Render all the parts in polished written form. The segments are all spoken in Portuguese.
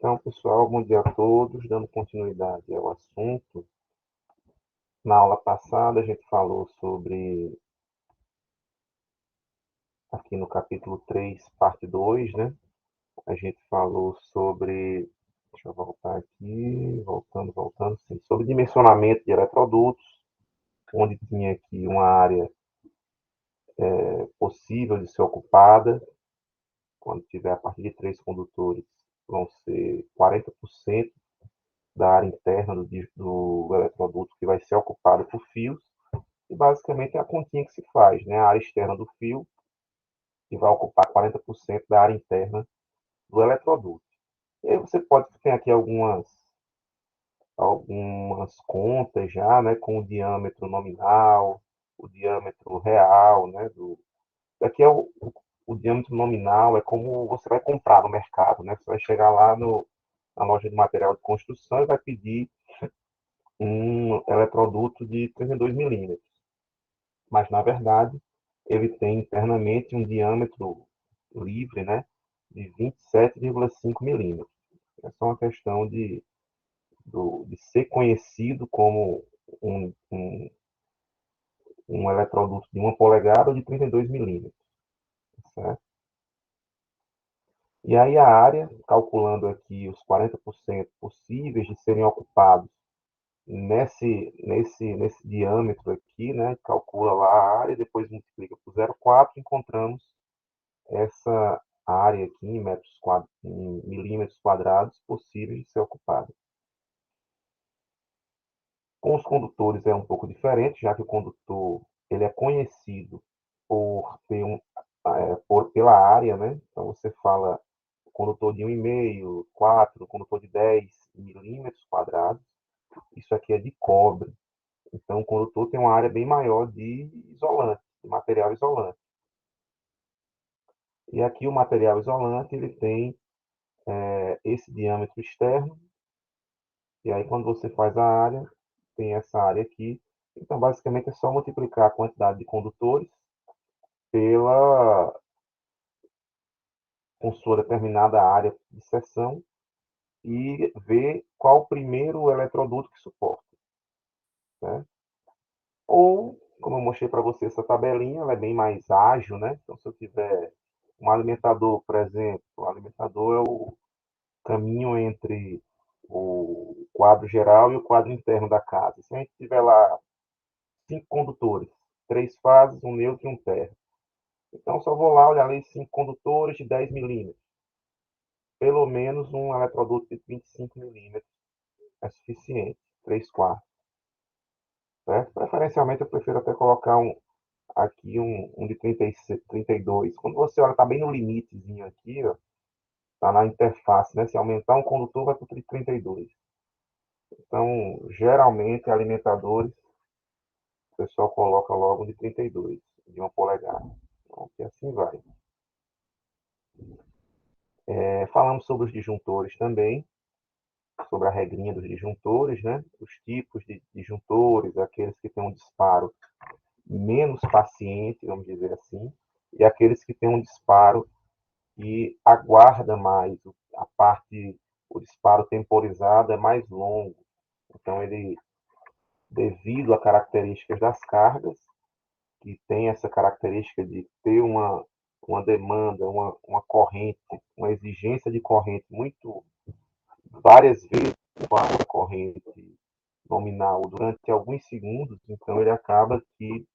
Então, pessoal, bom dia a todos. Dando continuidade ao assunto, na aula passada a gente falou sobre, aqui no capítulo 3, parte 2, né? A gente falou sobre, deixa eu voltar aqui, voltando, sim, sobre dimensionamento de eletrodutos, onde tinha aqui uma área possível de ser ocupada, quando tiver a partir de 3 condutores, vão ser 40% da área interna do eletroduto que vai ser ocupada por fios. E basicamente é a continha que se faz, né? A área externa do fio, que vai ocupar 40% da área interna do eletroduto. E aí você pode ter aqui algumas contas já, né? Com o diâmetro nominal, o diâmetro real, né? Aqui é o diâmetro nominal, é como você vai comprar no mercado, né? Você vai chegar lá na loja de material de construção e vai pedir um eletroduto de 32 milímetros. Mas, na verdade, ele tem internamente um diâmetro livre, né, de 27,5 milímetros. É só uma questão de ser conhecido como um eletroduto de 1 polegada ou de 32 milímetros. Certo? E aí a área, calculando aqui os 40% possíveis de serem ocupados nesse diâmetro aqui, né, calcula lá a área, depois multiplica por 0,4, encontramos essa área aqui em em milímetros quadrados possíveis de ser ocupada. Com os condutores é um pouco diferente, já que o condutor ele é conhecido por ter pela área, né? Então você fala condutor de 1,5, 4, condutor de 10 milímetros quadrados. Isso aqui é de cobre. Então o condutor tem uma área bem maior de isolante, de material isolante. E aqui o material isolante ele tem esse diâmetro externo. E aí, quando você faz a área, tem essa área aqui. Então, basicamente, é só multiplicar a quantidade de condutores pela, com sua determinada área de seção e ver qual o primeiro eletroduto que suporta. Né? Ou, como eu mostrei para você essa tabelinha, ela é bem mais ágil, né? Então, se eu tiver um alimentador, por exemplo, o alimentador é o caminho entre o quadro geral e o quadro interno da casa. Se a gente tiver lá 5 condutores, 3 fases, um neutro e um térreo. Então, só vou lá olhar ali 5 condutores de 10 milímetros. Pelo menos um eletroduto de 25 milímetros é suficiente, 3 quartos. Certo? Preferencialmente, eu prefiro até colocar aqui um de 32. Quando você olha, está bem no limitezinho aqui, está na interface, né? Se aumentar um condutor, vai para o 32. Então, geralmente, alimentadores, o pessoal coloca logo de 32, de 1 polegada. Então, e assim vai. Falamos sobre os disjuntores também, sobre a regrinha dos disjuntores, né? Os tipos de disjuntores, aqueles que têm um disparo menos paciente, vamos dizer assim, e aqueles que têm um disparo que aguarda mais, o disparo temporizado é mais longo. Então, ele, devido a características das cargas, que tem essa característica de ter uma demanda, uma corrente, uma exigência de corrente muito várias vezes a corrente nominal durante alguns segundos, então ele acaba que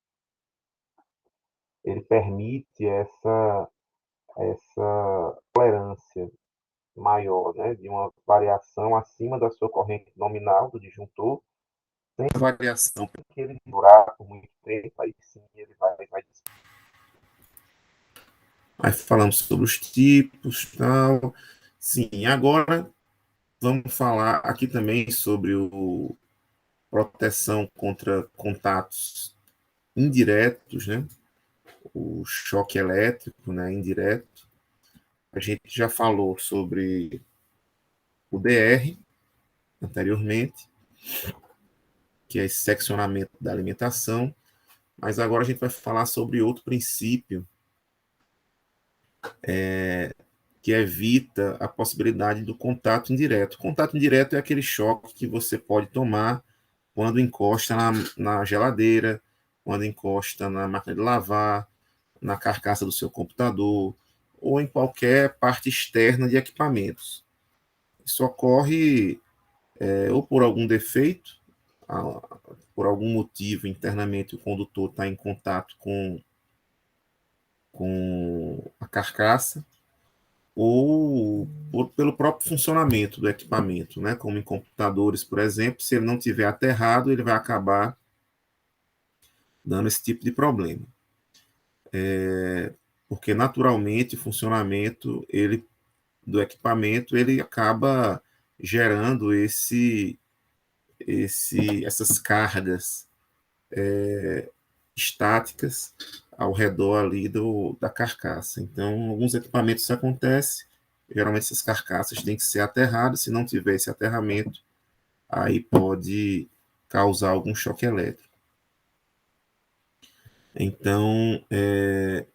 ele permite essa tolerância maior, né, de uma variação acima da sua corrente nominal do disjuntor, sem variação, porque ele durar por muito tempo, aí sim ele vai. Aí falamos sobre os tipos, tal. Sim, agora vamos falar aqui também sobre o proteção contra contatos indiretos, né? O choque elétrico, né? Indireto. A gente já falou sobre o DR anteriormente, que é esse seccionamento da alimentação, mas agora a gente vai falar sobre outro princípio que evita a possibilidade do contato indireto. O contato indireto é aquele choque que você pode tomar quando encosta na geladeira, quando encosta na máquina de lavar, na carcaça do seu computador, ou em qualquer parte externa de equipamentos. Isso ocorre ou por algum defeito, por algum motivo internamente o condutor está em contato com a carcaça, ou pelo próprio funcionamento do equipamento, né? Como em computadores, por exemplo, se ele não tiver aterrado, ele vai acabar dando esse tipo de problema. Porque naturalmente o funcionamento do equipamento ele acaba gerando essas cargas estáticas ao redor ali da carcaça. Então, alguns equipamentos isso acontece, geralmente essas carcaças têm que ser aterradas, se não tiver esse aterramento, aí pode causar algum choque elétrico. Então,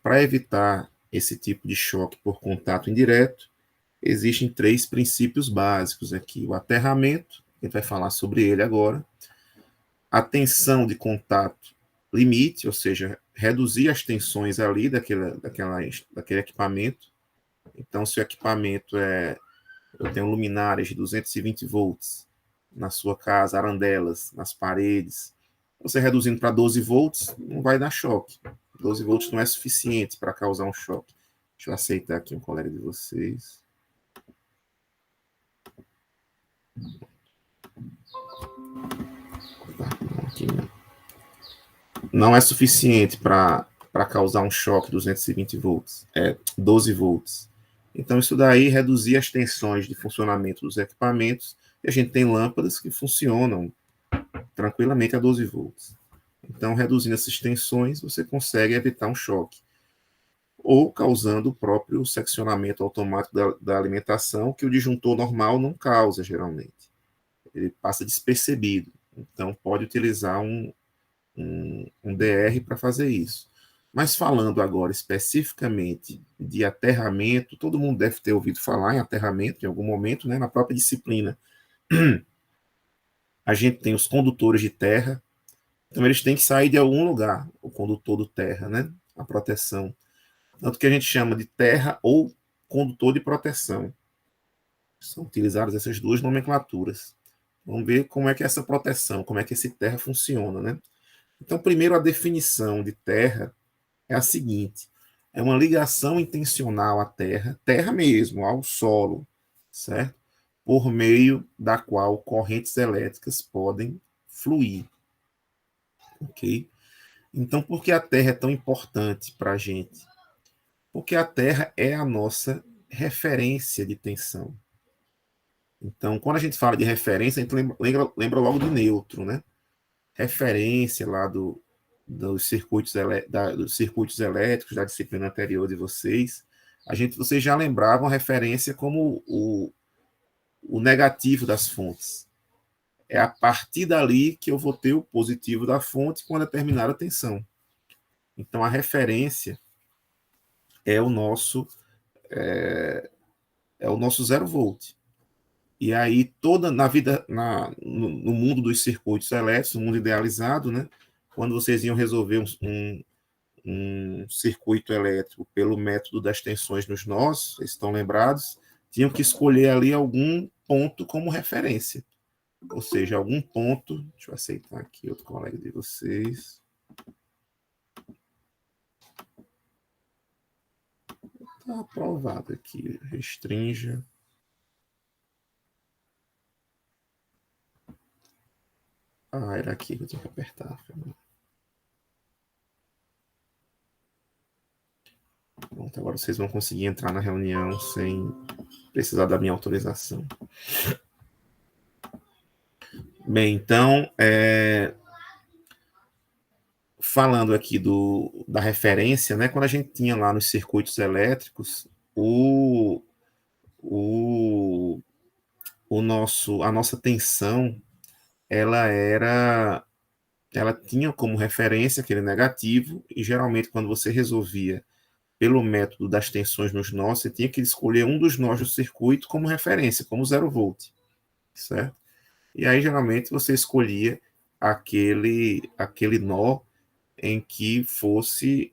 para evitar esse tipo de choque por contato indireto, existem 3 princípios básicos aqui: o aterramento, a gente vai falar sobre ele agora, a tensão de contato limite, ou seja, reduzir as tensões ali daquele equipamento. Então, se o equipamento eu tenho luminárias de 220 volts na sua casa, arandelas nas paredes, você reduzindo para 12 volts, não vai dar choque. 12 volts não é suficiente para causar um choque. Deixa eu aceitar aqui um colega de vocês. Aqui, né? Não é suficiente para causar um choque 220 volts, 12 volts. Então, isso daí reduzir as tensões de funcionamento dos equipamentos, e a gente tem lâmpadas que funcionam tranquilamente a 12 volts. Então, reduzindo essas tensões, você consegue evitar um choque. Ou causando o próprio seccionamento automático da alimentação, que o disjuntor normal não causa, geralmente. Ele passa despercebido. Então, pode utilizar um DR para fazer isso. Mas falando agora especificamente de aterramento, todo mundo deve ter ouvido falar em aterramento em algum momento, né? Na própria disciplina. A gente tem os condutores de terra, então eles têm que sair de algum lugar, o condutor do terra, né? A proteção. Tanto que a gente chama de terra ou condutor de proteção. São utilizadas essas duas nomenclaturas. Vamos ver como é que é essa proteção, como é que esse terra funciona, né? Então, primeiro, a definição de terra é a seguinte: é uma ligação intencional à terra, terra mesmo, ao solo, certo? Por meio da qual correntes elétricas podem fluir, ok? Então, por que a terra é tão importante para a gente? Porque a terra é a nossa referência de tensão. Então, quando a gente fala de referência, a gente lembra logo do nêutron, né? Referência lá dos dos circuitos elétricos da disciplina anterior de vocês, vocês já lembravam a referência como o negativo das fontes. É a partir dali que eu vou ter o positivo da fonte com uma determinada tensão. Então, a referência é o nosso é o nosso zero volt. E aí, toda na vida, no mundo dos circuitos elétricos, no mundo idealizado, né? Quando vocês iam resolver um circuito elétrico pelo método das tensões nos nós, vocês estão lembrados, tinham que escolher ali algum ponto como referência. Ou seja, algum ponto. Deixa eu aceitar aqui outro colega de vocês. Está aprovado aqui. Restrinja. Ah, era aqui que eu tinha que apertar. Pronto, agora vocês vão conseguir entrar na reunião sem precisar da minha autorização. Bem, então, falando aqui da referência, né, quando a gente tinha lá nos circuitos elétricos, o, o, a nossa tensão, ela tinha como referência aquele negativo, e geralmente quando você resolvia pelo método das tensões nos nós, você tinha que escolher um dos nós do circuito como referência, como 0 volt, certo? E aí, geralmente, você escolhia aquele nó em que fosse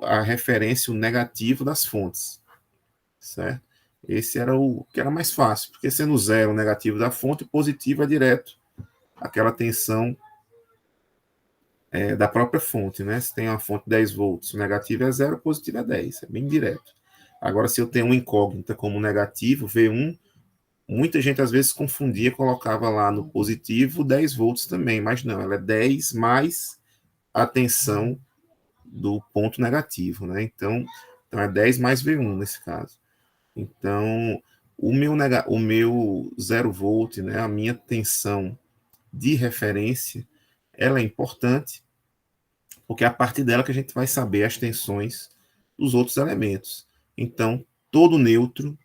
a referência, o negativo das fontes, certo? Esse era o que era mais fácil, porque sendo 0 o negativo da fonte, positivo é direto aquela tensão da própria fonte, né? Se tem uma fonte 10 volts, o negativo é 0, o positivo é 10, é bem direto. Agora, se eu tenho uma incógnita como negativo, V1, muita gente às vezes confundia, colocava lá no positivo 10 volts também, mas não, ela é 10 mais a tensão do ponto negativo, né? Então é 10 mais V1 nesse caso. Então, o meu 0 volt, né, a minha tensão de referência, ela é importante, porque é a partir dela que a gente vai saber as tensões dos outros elementos. Então, todo neutro,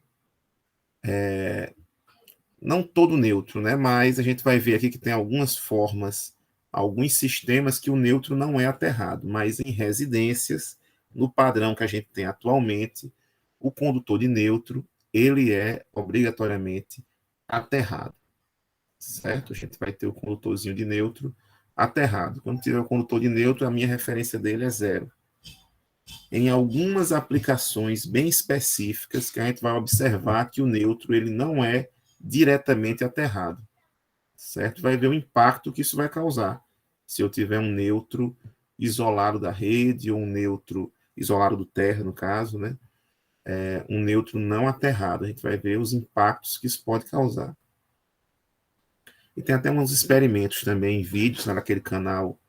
não todo neutro, né, mas a gente vai ver aqui que tem algumas formas, alguns sistemas que o neutro não é aterrado, mas em residências, no padrão que a gente tem atualmente, o condutor de neutro, ele é obrigatoriamente aterrado, certo? A gente vai ter o condutorzinho de neutro aterrado. Quando tiver o condutor de neutro, a minha referência dele é 0. Em algumas aplicações bem específicas, que a gente vai observar que o neutro ele não é diretamente aterrado, certo? Vai ver o impacto que isso vai causar. Se eu tiver um neutro isolado da rede, ou um neutro isolado do terra, no caso, né? Um neutro não aterrado, a gente vai ver os impactos que isso pode causar. E tem até uns experimentos também, vídeos, né, naquele canal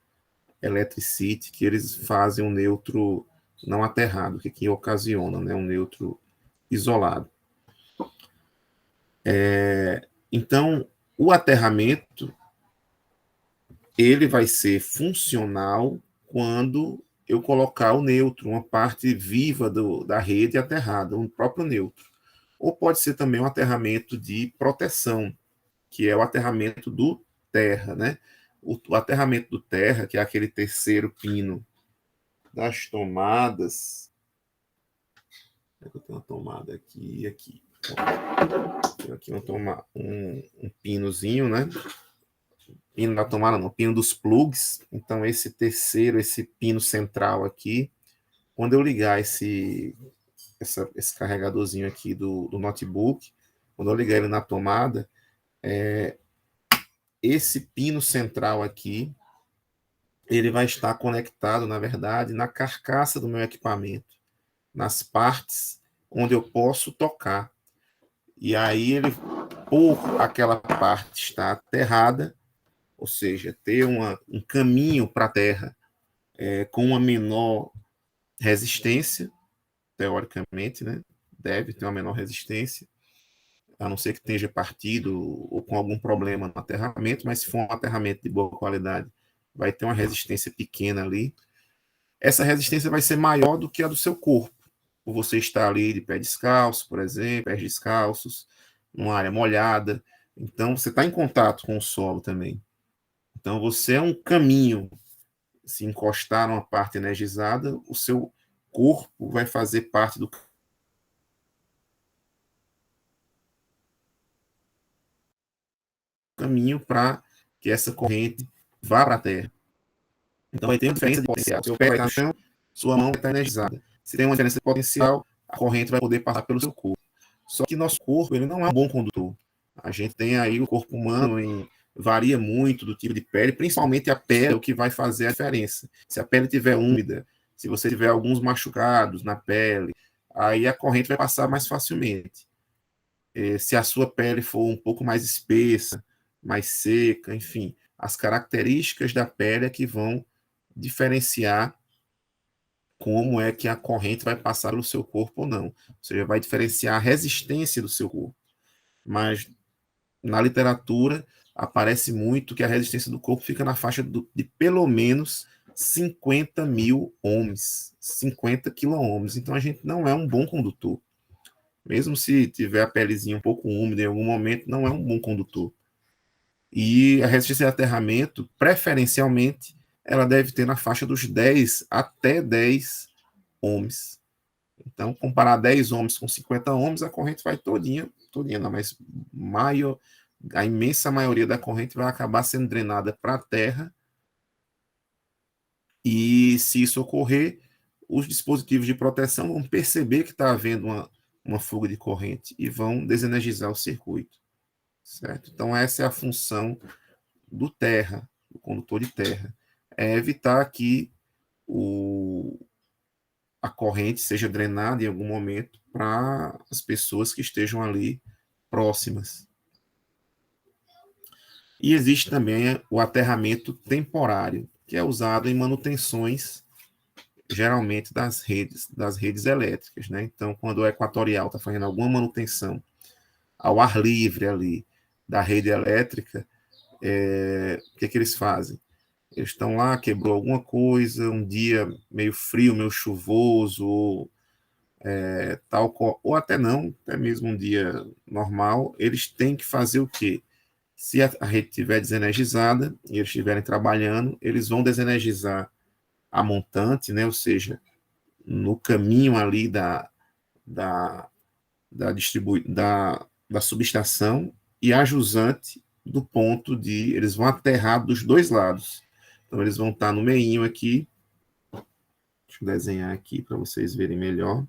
Electricity, que eles fazem um neutro não aterrado, que ocasiona, né, um neutro isolado. Então, o aterramento ele vai ser funcional quando eu colocar o neutro, uma parte viva da rede aterrada, um próprio neutro. Ou pode ser também um aterramento de proteção, que é o aterramento do terra, né? O aterramento do terra, que é aquele terceiro pino das tomadas. Eu tenho uma tomada aqui e aqui. Tenho aqui um pinozinho, né? Pino da tomada, não, pino dos plugs. Então, esse terceiro, esse pino central aqui, quando eu ligar esse carregadorzinho aqui do notebook, quando eu ligar ele na tomada, esse pino central aqui, ele vai estar conectado, na verdade, na carcaça do meu equipamento, nas partes onde eu posso tocar. E aí ele, por aquela parte estar aterrada, ou seja, ter um caminho para a Terra com uma menor resistência, teoricamente, né? Deve ter uma menor resistência, a não ser que esteja partido ou com algum problema no aterramento, mas se for um aterramento de boa qualidade, vai ter uma resistência pequena ali. Essa resistência vai ser maior do que a do seu corpo, por você estar ali de pé descalço, por exemplo, pés descalços, numa área molhada. Então, você está em contato com o solo também. Então, você é um caminho. Se encostar numa parte energizada, o seu corpo vai fazer parte do caminho para que essa corrente vá para a Terra. Então, vai ter uma diferença de potencial. Se eu pego no chão, sua mão vai estar energizada. Se tem uma diferença de potencial, a corrente vai poder passar pelo seu corpo. Só que nosso corpo ele não é um bom condutor. A gente tem aí o corpo humano varia muito do tipo de pele, principalmente a pele é o que vai fazer a diferença. Se a pele estiver úmida, se você tiver alguns machucados na pele, aí a corrente vai passar mais facilmente. Se a sua pele for um pouco mais espessa, mais seca, enfim, as características da pele é que vão diferenciar como é que a corrente vai passar pelo seu corpo ou não. Ou seja, vai diferenciar a resistência do seu corpo. Mas na literatura aparece muito que a resistência do corpo fica na faixa de pelo menos 50 mil ohms, 50 quiloohms. Então a gente não é um bom condutor. Mesmo se tiver a pelezinha um pouco úmida em algum momento, não é um bom condutor. E a resistência de aterramento, preferencialmente, ela deve ter na faixa dos 10 até 10 ohms. Então, comparar 10 ohms com 50 ohms, a corrente vai todinha não, mas a imensa maioria da corrente vai acabar sendo drenada para a terra, e se isso ocorrer, os dispositivos de proteção vão perceber que está havendo uma fuga de corrente e vão desenergizar o circuito, certo? Então, essa é a função do terra, do condutor de terra, é evitar que a corrente seja drenada em algum momento para as pessoas que estejam ali próximas. E existe também o aterramento temporário, que é usado em manutenções, geralmente das redes elétricas, né? Então, quando o Equatorial está fazendo alguma manutenção ao ar livre ali da rede elétrica, o que eles fazem? Eles estão lá, quebrou alguma coisa, um dia meio frio, meio chuvoso, ou até não, até mesmo um dia normal, eles têm que fazer o quê? Se a rede estiver desenergizada e eles estiverem trabalhando, eles vão desenergizar a montante, né? Ou seja, no caminho ali da, da subestação, e a jusante do ponto de. Eles vão aterrar dos dois lados. Então, eles vão estar no meinho aqui. Deixa eu desenhar aqui para vocês verem melhor.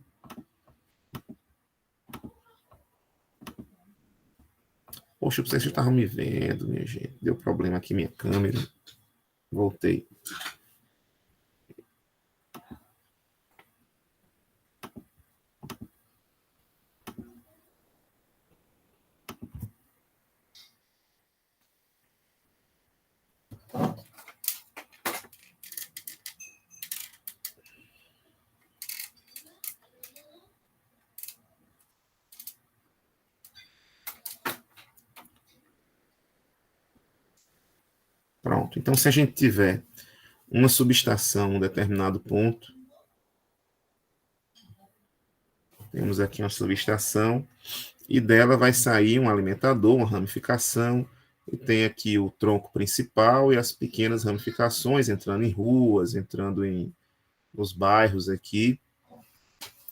Poxa, vocês estavam me vendo, minha gente. Deu problema aqui minha câmera. Voltei. Pronto. Então, se a gente tiver uma subestação em um determinado ponto, temos aqui uma subestação, e dela vai sair um alimentador, uma ramificação, e tem aqui o tronco principal e as pequenas ramificações entrando em ruas, entrando nos bairros aqui,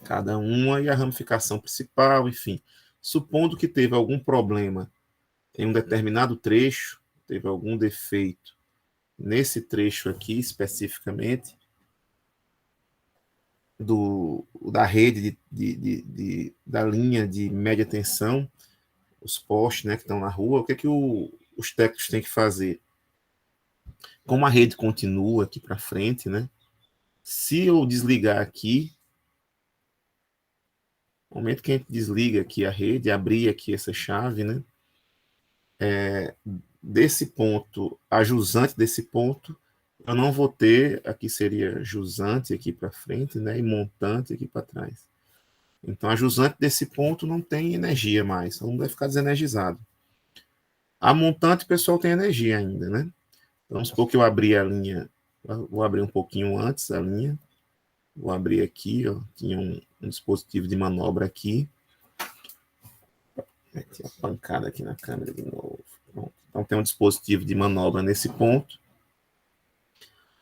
cada uma, e a ramificação principal, enfim. Supondo que teve algum problema em um determinado trecho, teve algum defeito nesse trecho aqui especificamente, da rede da linha de média tensão, os postes, né, que estão na rua, o que é que os técnicos têm que fazer? Como a rede continua aqui para frente, né? Se eu desligar aqui, no momento que a gente desliga aqui a rede, abrir aqui essa chave, né? Desse ponto, a jusante desse ponto, eu não vou ter, aqui seria jusante aqui para frente, né? E montante aqui para trás. Então, a jusante desse ponto não tem energia mais, então vai ficar desenergizado. A montante, o pessoal tem energia ainda, né? Vamos supor que eu abri a linha, vou abrir um pouquinho antes a linha, vou abrir aqui, ó, tinha um dispositivo de manobra aqui, meti a pancada aqui na câmera de novo. Pronto. Então tem um dispositivo de manobra nesse ponto,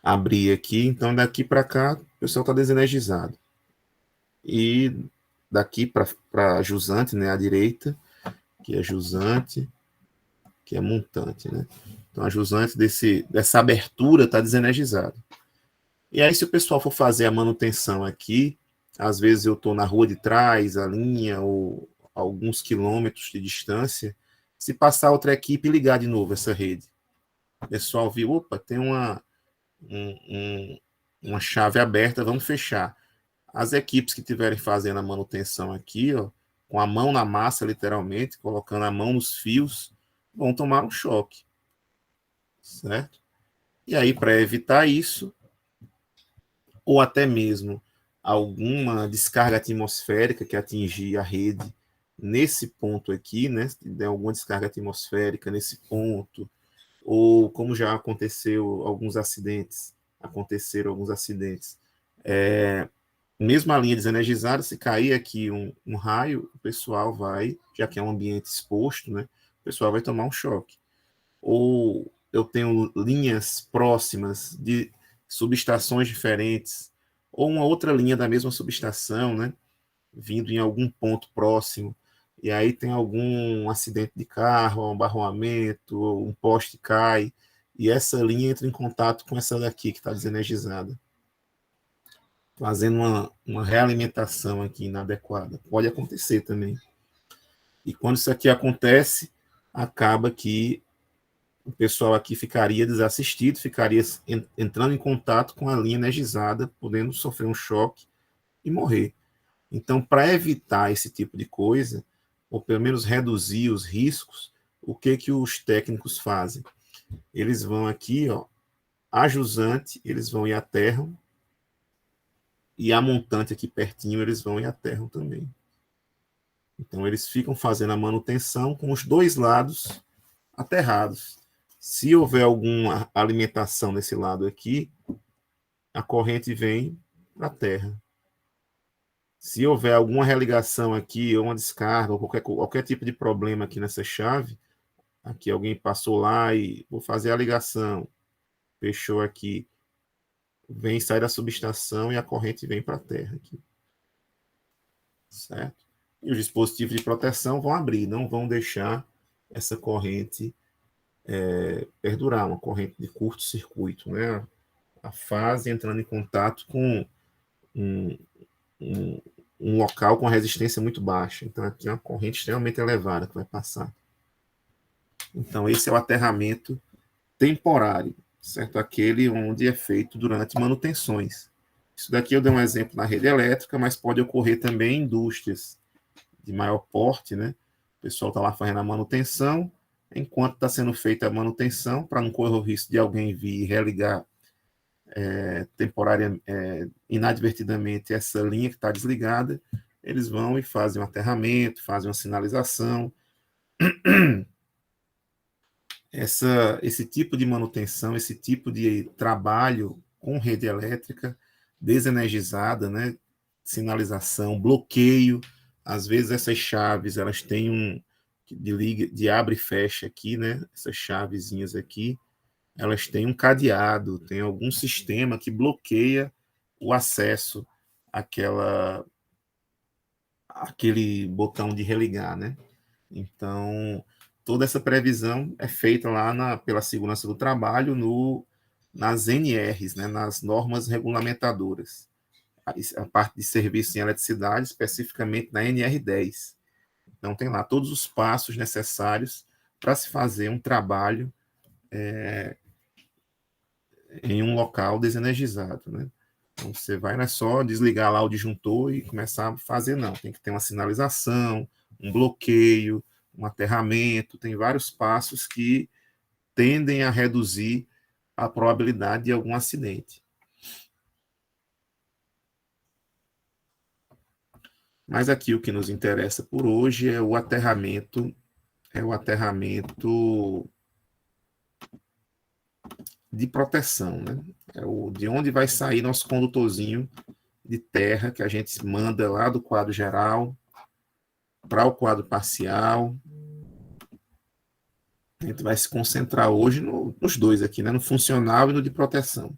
abri aqui, então daqui para cá o pessoal está desenergizado. E daqui para a jusante, né, à direita, que é jusante, que é montante, né? Então a jusante dessa abertura está desenergizada. E aí, se o pessoal for fazer a manutenção aqui, às vezes eu estou na rua de trás, a linha, ou alguns quilômetros de distância, se passar outra equipe e ligar de novo essa rede, o pessoal viu, opa, tem uma chave aberta, vamos fechar. As equipes que estiverem fazendo a manutenção aqui, ó, com a mão na massa, literalmente, colocando a mão nos fios, vão tomar um choque, certo? E aí, para evitar isso, ou até mesmo alguma descarga atmosférica que atingir a rede nesse ponto aqui, né? Se der alguma descarga atmosférica nesse ponto, ou como já aconteceram alguns acidentes, mesmo a linha desenergizada, se cair aqui um raio, o pessoal vai, já que é um ambiente exposto, né? O pessoal vai tomar um choque. Ou eu tenho linhas próximas de subestações diferentes, ou uma outra linha da mesma subestação, né? vindo em algum ponto próximo, e aí tem algum acidente de carro, um abarroamento, um poste cai, e essa linha entra em contato com essa daqui que está desenergizada, fazendo uma realimentação aqui inadequada. Pode acontecer também. E quando isso aqui acontece, acaba que o pessoal aqui ficaria desassistido, ficaria entrando em contato com a linha energizada, podendo sofrer um choque e morrer. Então, para evitar esse tipo de coisa, ou pelo menos reduzir os riscos, o que que os técnicos fazem? Eles vão aqui, ó, a jusante, eles vão e aterram, e a montante aqui pertinho, eles vão e aterram também. Então, eles ficam fazendo a manutenção com os dois lados aterrados. Se houver alguma alimentação nesse lado aqui, a corrente vem para a terra. Se houver alguma religação aqui, ou uma descarga, ou qualquer tipo de problema aqui nessa chave, aqui alguém passou lá e vou fazer a ligação, fechou aqui, vem, sai da subestação e a corrente vem para a terra aqui. Certo? E os dispositivos de proteção vão abrir, não vão deixar essa corrente perdurar, uma corrente de curto-circuito, né? A fase entrando em contato com um, um, um local com resistência muito baixa. Então, aqui é uma corrente extremamente elevada que vai passar. Então, esse é o aterramento temporário, certo? Aquele onde é feito durante manutenções. Isso daqui eu dei um exemplo na rede elétrica, mas pode ocorrer também em indústrias de maior porte, né? O pessoal está lá fazendo a manutenção, enquanto está sendo feita a manutenção, para não correr o risco de alguém vir religar temporária, inadvertidamente essa linha que está desligada, eles vão e fazem um aterramento, fazem uma sinalização. Esse tipo de manutenção, esse tipo de trabalho com rede elétrica desenergizada, né? Sinalização, bloqueio. Às vezes essas chaves elas têm de abre e fecha aqui, né? Essas chavezinhas aqui, elas têm um cadeado, tem algum sistema que bloqueia o acesso àquele botão de religar, né? Então, toda essa previsão é feita lá pela Segurança do Trabalho nas NRs, né, nas normas regulamentadoras. A parte de serviço em eletricidade, especificamente na NR10. Então, tem lá todos os passos necessários para se fazer um trabalho em um local desenergizado, né? Então, você vai, não é só desligar lá o disjuntor e começar a fazer, não. Tem que ter uma sinalização, um bloqueio, um aterramento, tem vários passos que tendem a reduzir a probabilidade de algum acidente. Mas aqui o que nos interessa por hoje é o aterramento de proteção, né? De onde vai sair nosso condutorzinho de terra que a gente manda lá do quadro geral para o quadro parcial. A gente vai se concentrar hoje nos dois aqui, né? No funcional e no de proteção.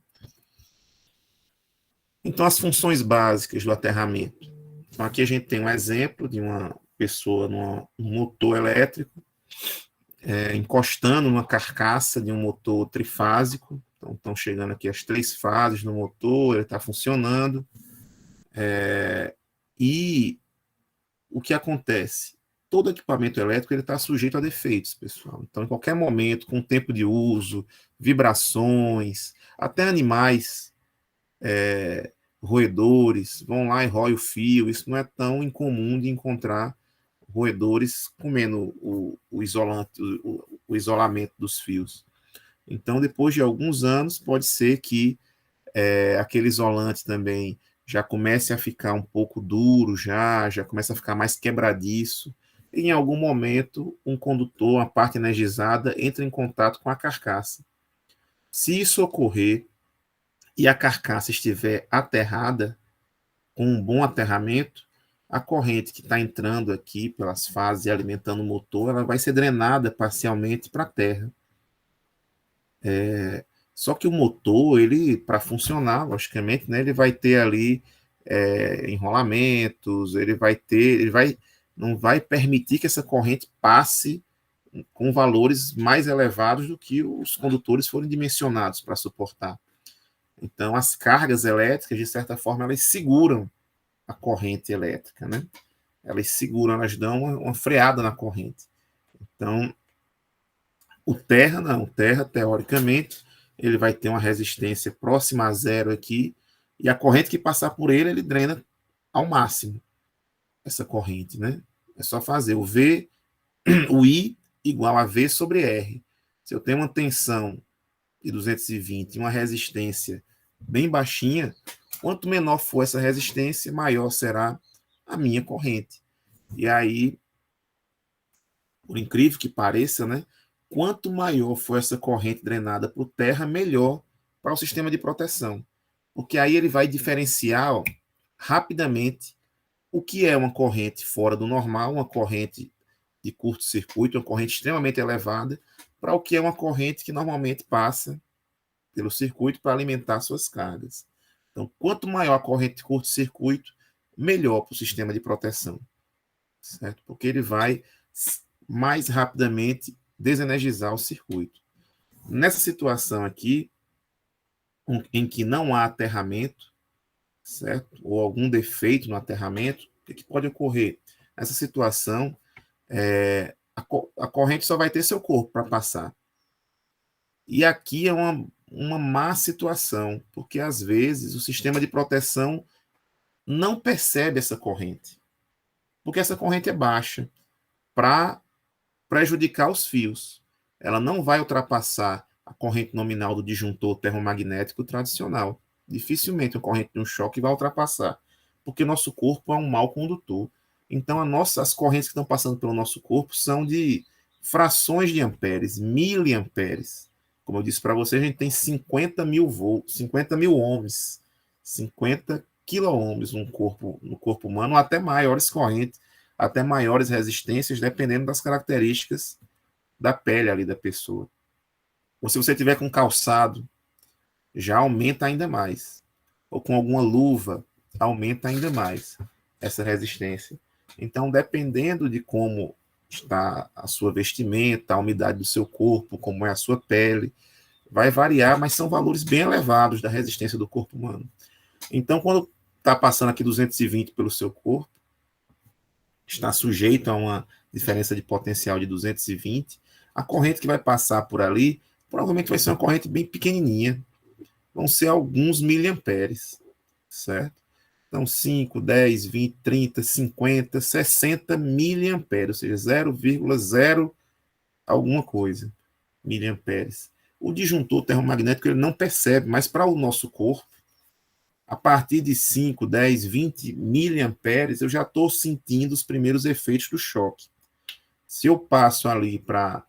Então, as funções básicas do aterramento. Então, aqui a gente tem um exemplo de uma pessoa num motor elétrico, encostando numa carcaça de um motor trifásico. Então, estão chegando aqui as 3 fases no motor, ele está funcionando. E o que acontece? Todo equipamento elétrico está sujeito a defeitos, pessoal. Então, em qualquer momento, com o tempo de uso, vibrações, até animais roedores vão lá e roem o fio. Isso não é tão incomum de encontrar roedores comendo o isolante, o isolamento dos fios. Então, depois de alguns anos, pode ser que aquele isolante também já comece a ficar um pouco duro, já começa a ficar mais quebradiço. E em algum momento, um condutor, uma parte energizada, entra em contato com a carcaça. Se isso ocorrer e a carcaça estiver aterrada, com um bom aterramento, a corrente que está entrando aqui pelas fases e alimentando o motor, ela vai ser drenada parcialmente para a terra. Só que o motor, ele para funcionar, logicamente, né, ele vai ter ali enrolamentos, não vai permitir que essa corrente passe com valores mais elevados do que os condutores foram dimensionados para suportar. Então, as cargas elétricas, de certa forma, elas seguram a corrente elétrica, né? Elas seguram, elas dão uma freada na corrente. Então, o terra não, o terra, teoricamente, ele vai ter uma resistência próxima a zero aqui, e a corrente que passar por ele, ele drena ao máximo essa corrente, né? É só fazer o V, o I igual a V sobre R. Se eu tenho uma tensão de 220 e uma resistência bem baixinha, quanto menor for essa resistência, maior será a minha corrente. E aí, por incrível que pareça, né? Quanto maior for essa corrente drenada para o terra, melhor para o sistema de proteção. Porque aí ele vai diferenciar rapidamente o que é uma corrente fora do normal, uma corrente de curto-circuito, uma corrente extremamente elevada, para o que é uma corrente que normalmente passa pelo circuito para alimentar suas cargas. Então, quanto maior a corrente de curto-circuito, melhor para o sistema de proteção, certo? Porque ele vai mais rapidamente desenergizar o circuito. Nessa situação aqui, em que não há aterramento, certo? Ou algum defeito no aterramento, o que pode ocorrer? Nessa situação, a corrente só vai ter seu corpo para passar. E aqui é uma má situação, porque às vezes o sistema de proteção não percebe essa corrente, porque essa corrente é baixa para prejudicar os fios. Ela não vai ultrapassar a corrente nominal do disjuntor termomagnético tradicional. Dificilmente uma corrente de um choque vai ultrapassar, porque nosso corpo é um mau condutor. Então, as correntes que estão passando pelo nosso corpo são de frações de amperes, miliamperes. Como eu disse para você, a gente tem 50 mil volts, 50 mil ohms, 50 quilo-ohms no corpo humano, ou até maiores correntes, até maiores resistências, dependendo das características da pele ali da pessoa. Ou se você tiver com calçado, já aumenta ainda mais. Ou com alguma luva, aumenta ainda mais essa resistência. Então, dependendo de como está a sua vestimenta, a umidade do seu corpo, como é a sua pele, vai variar, mas são valores bem elevados da resistência do corpo humano. Então, quando está passando aqui 220 pelo seu corpo, está sujeito a uma diferença de potencial de 220, a corrente que vai passar por ali provavelmente vai ser uma corrente bem pequenininha, vão ser alguns miliamperes, certo? Então, 5, 10, 20, 30, 50, 60 miliamperes, ou seja, 0,0 alguma coisa, miliamperes. O disjuntor termomagnético ele não percebe, mas para o nosso corpo, a partir de 5, 10, 20 miliamperes, eu já estou sentindo os primeiros efeitos do choque. Se eu passo ali para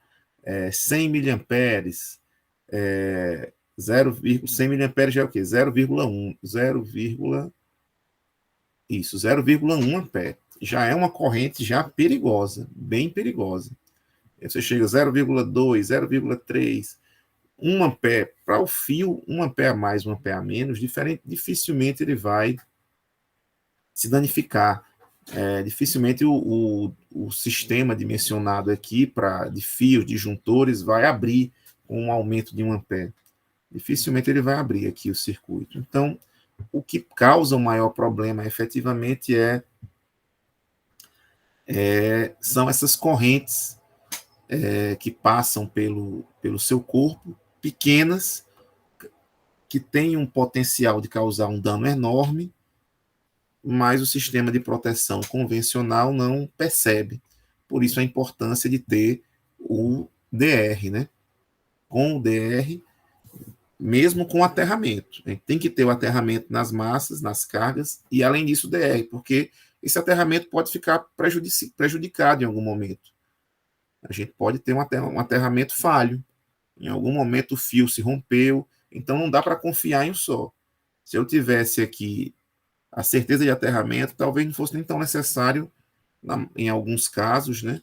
100 miliamperes, 100 miliamperes já é o quê? 0,1, 0,1 ampere. Já é uma corrente já perigosa, bem perigosa. Aí você chega a 0,2, 0,3, 1 ampere. Para o fio, 1 ampere a mais, 1 ampere a menos, dificilmente ele vai se danificar. Dificilmente o sistema dimensionado aqui de fios, disjuntores, vai abrir com um aumento de 1 ampere. Dificilmente ele vai abrir aqui o circuito. Então, o que causa o maior problema efetivamente são essas correntes que passam pelo seu corpo, pequenas, que têm um potencial de causar um dano enorme, mas o sistema de proteção convencional não percebe. Por isso a importância de ter o DR, né? Com o DR, mesmo com aterramento. A gente tem que ter o aterramento nas massas, nas cargas, e além disso o DR, porque esse aterramento pode ficar prejudicado em algum momento. A gente pode ter um aterramento falho. Em algum momento o fio se rompeu, então não dá para confiar em um só. Se eu tivesse aqui a certeza de aterramento, talvez não fosse nem tão necessário, em alguns casos, né,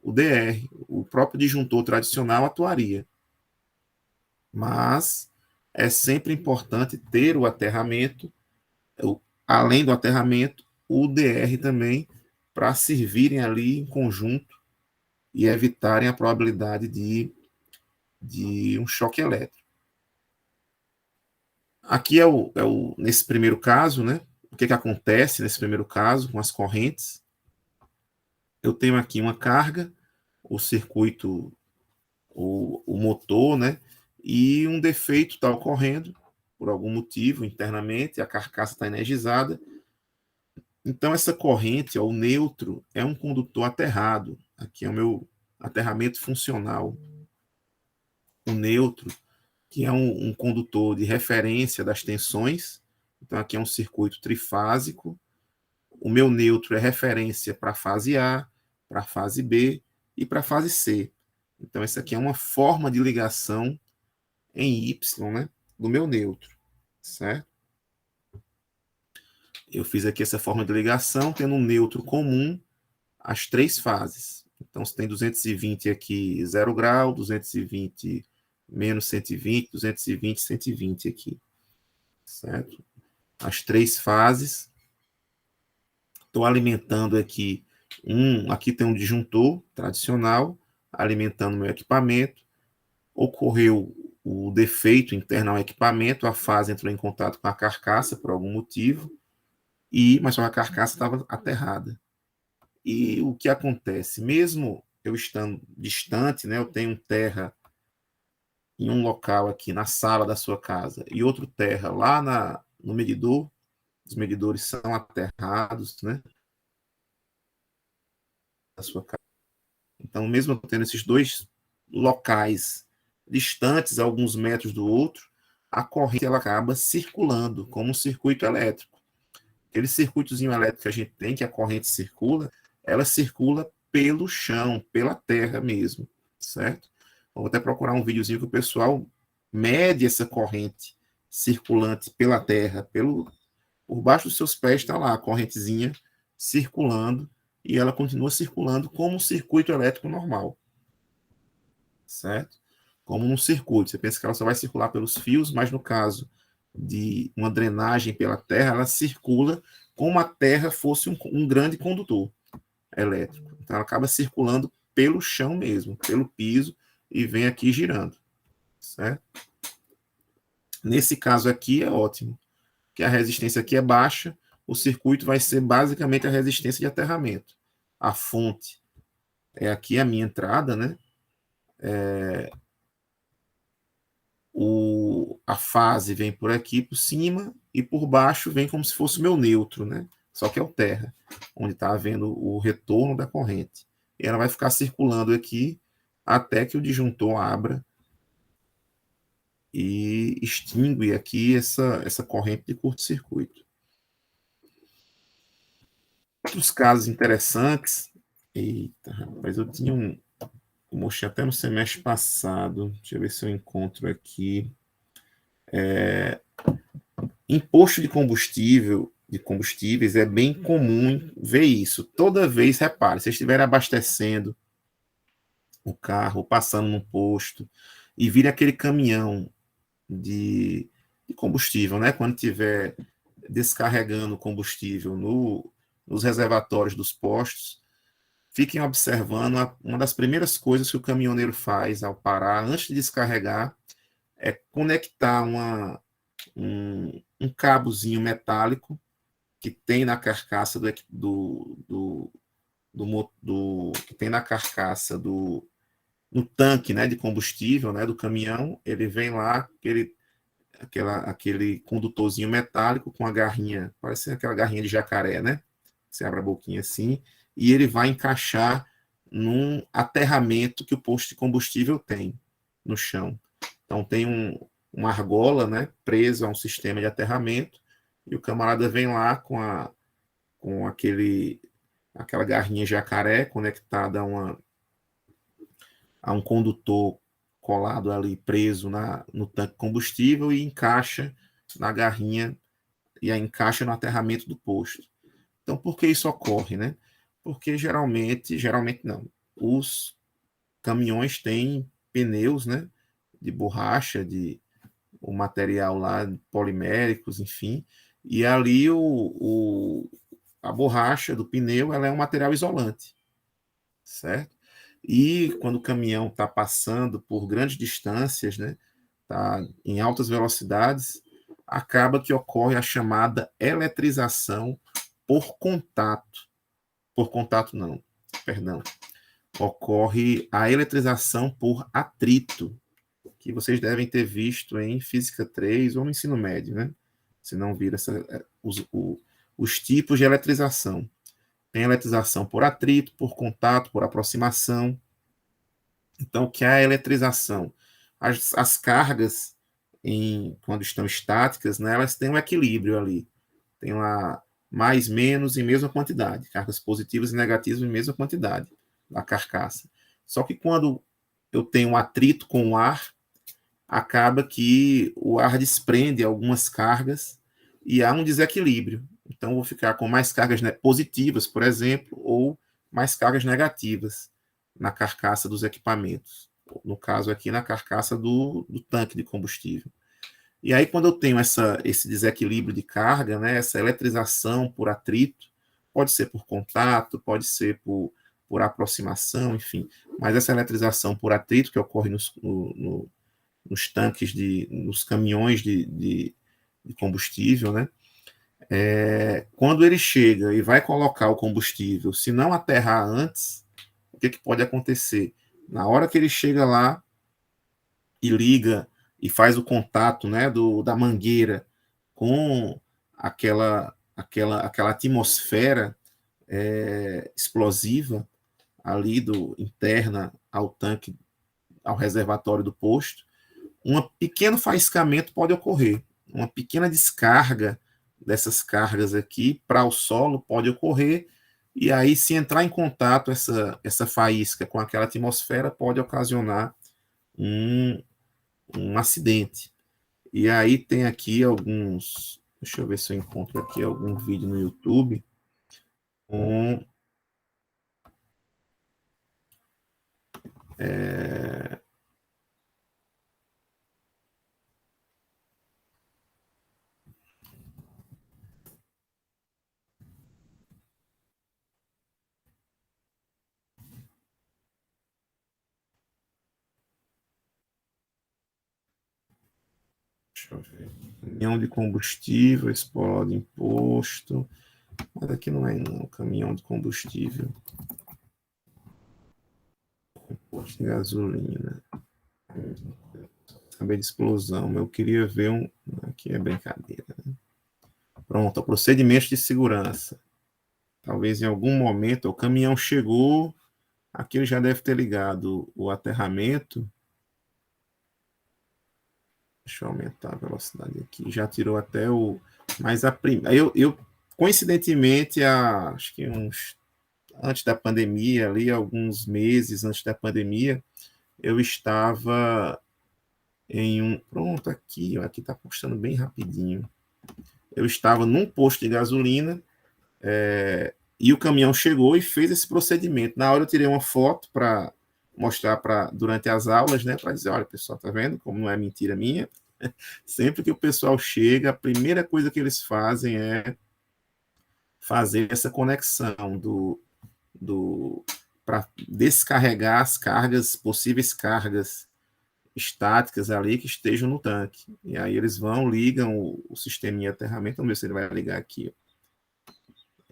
o DR. O próprio disjuntor tradicional atuaria. Mas é sempre importante ter o aterramento, além do aterramento, o DR também, para servirem ali em conjunto e evitarem a probabilidade de um choque elétrico. Aqui nesse primeiro caso, né? O que acontece nesse primeiro caso com as correntes? Eu tenho aqui uma carga, o circuito, o motor, né? E um defeito está ocorrendo por algum motivo internamente, a carcaça está energizada. Então, essa corrente, ó, o neutro, é um condutor aterrado. Aqui é o meu aterramento funcional. O neutro, que é um condutor de referência das tensões. Então, aqui é um circuito trifásico. O meu neutro é referência para a fase A, para a fase B e para a fase C. Então, essa aqui é uma forma de ligação em Y, né, do meu neutro, certo? Eu fiz aqui essa forma de ligação, tendo um neutro comum às três fases. Então, você tem 220 aqui, 0 grau, 220 menos 120, 220, 120 aqui, certo? As três fases. Estou alimentando aqui aqui tem um disjuntor tradicional, alimentando meu equipamento. Ocorreu o defeito interno ao equipamento, a fase entrou em contato com a carcaça por algum motivo, mas só a carcaça estava aterrada. E o que acontece? Mesmo eu estando distante, né, eu tenho terra em um local aqui na sala da sua casa e outro terra lá no medidor, os medidores são aterrados, né, da sua casa. Então, mesmo tendo esses dois locais distantes, alguns metros do outro, a corrente ela acaba circulando como um circuito elétrico. Aquele circuitozinho elétrico que a gente tem, que a corrente circula, ela circula pelo chão, pela terra mesmo, certo? Vou até procurar um videozinho que o pessoal mede essa corrente circulante pela terra, por baixo dos seus pés está lá a correntezinha circulando e ela continua circulando como um circuito elétrico normal, certo? Como num circuito. Você pensa que ela só vai circular pelos fios, mas no caso de uma drenagem pela terra, ela circula como a terra fosse um grande condutor elétrico. Então ela acaba circulando pelo chão mesmo, pelo piso, e vem aqui girando, certo? Nesse caso aqui é ótimo, que a resistência aqui é baixa, o circuito vai ser basicamente a resistência de aterramento. A fonte é aqui a minha entrada, né? A fase vem por aqui por cima e por baixo vem como se fosse o meu neutro, né? Só que é o terra, onde está havendo o retorno da corrente. E ela vai ficar circulando aqui até que o disjuntor abra e extingue aqui essa corrente de curto-circuito. Outros casos interessantes. Eita, rapaz, eu tinha eu mostrei até no semestre passado. Deixa eu ver se eu encontro aqui. Imposto de combustíveis, é bem comum ver isso. Toda vez, repare, se vocês estiverem abastecendo o carro, passando no posto, e vir aquele caminhão de combustível, né? Quando estiver descarregando combustível nos reservatórios dos postos, fiquem observando uma das primeiras coisas que o caminhoneiro faz ao parar, antes de descarregar, é conectar um cabozinho metálico que tem na carcaça que tem na carcaça no tanque, né, de combustível, né, do caminhão. Ele vem lá, aquele condutorzinho metálico com a garrinha, parece aquela garrinha de jacaré, né? Você abre a boquinha assim e ele vai encaixar num aterramento que o posto de combustível tem no chão. Então tem uma argola, né, preso a um sistema de aterramento e o camarada vem lá com aquela garrinha jacaré conectada a um condutor colado ali, preso no tanque de combustível e encaixa na garrinha e a encaixa no aterramento do posto. Então, por que isso ocorre, né? Porque geralmente não, os caminhões têm pneus, né, de borracha, o material lá, poliméricos, enfim, E ali a borracha do pneu ela é um material isolante, certo? E quando o caminhão está passando por grandes distâncias, né, tá em altas velocidades, acaba que ocorre a chamada eletrização por contato. Por contato não, perdão. Ocorre a eletrização por atrito, que vocês devem ter visto em Física 3 ou no ensino médio, né? Se não viram os tipos de eletrização. Tem eletrização por atrito, por contato, por aproximação. Então, o que é a eletrização? As cargas, quando estão estáticas, né, elas têm um equilíbrio ali. Tem lá mais, menos em mesma quantidade. Cargas positivas e negativas em mesma quantidade da carcaça. Só que quando eu tenho um atrito com o ar, acaba que o ar desprende algumas cargas e há um desequilíbrio. Então, eu vou ficar com mais cargas positivas, por exemplo, ou mais cargas negativas na carcaça dos equipamentos. No caso aqui, na carcaça do tanque de combustível. E aí, quando eu tenho esse desequilíbrio de carga, né, essa eletrização por atrito, pode ser por contato, pode ser por aproximação, enfim. Mas essa eletrização por atrito que ocorre nos tanques, nos caminhões de combustível, né? Quando ele chega e vai colocar o combustível, se não aterrar antes, o que pode acontecer? Na hora que ele chega lá e liga e faz o contato, né, da mangueira com aquela atmosfera explosiva ali interna ao tanque, ao reservatório do posto, um pequeno faiscamento pode ocorrer, uma pequena descarga dessas cargas aqui para o solo pode ocorrer, e aí se entrar em contato essa faísca com aquela atmosfera pode ocasionar um acidente. E aí tem aqui alguns, deixa eu ver se eu encontro aqui algum vídeo no YouTube com deixa eu ver, caminhão de combustível, explode imposto, mas aqui não é não, caminhão de combustível, imposto de gasolina, acabei de explosão, eu queria ver aqui é brincadeira, né? Pronto, procedimento de segurança, talvez em algum momento o caminhão chegou, aqui ele já deve ter ligado o aterramento. Deixa eu aumentar a velocidade aqui. Já tirou até o. Mas eu coincidentemente, acho que antes da pandemia, ali, alguns meses antes da pandemia, eu estava em um. Pronto, aqui está postando bem rapidinho. Eu estava num posto de gasolina e o caminhão chegou e fez esse procedimento. Na hora eu tirei uma foto para mostrar durante as aulas, né, para dizer, olha, pessoal, tá vendo como não é mentira minha? Sempre que o pessoal chega, a primeira coisa que eles fazem é fazer essa conexão para descarregar as cargas, possíveis cargas estáticas ali que estejam no tanque. E aí eles vão, ligam o sisteminha de aterramento, vamos ver se ele vai ligar aqui.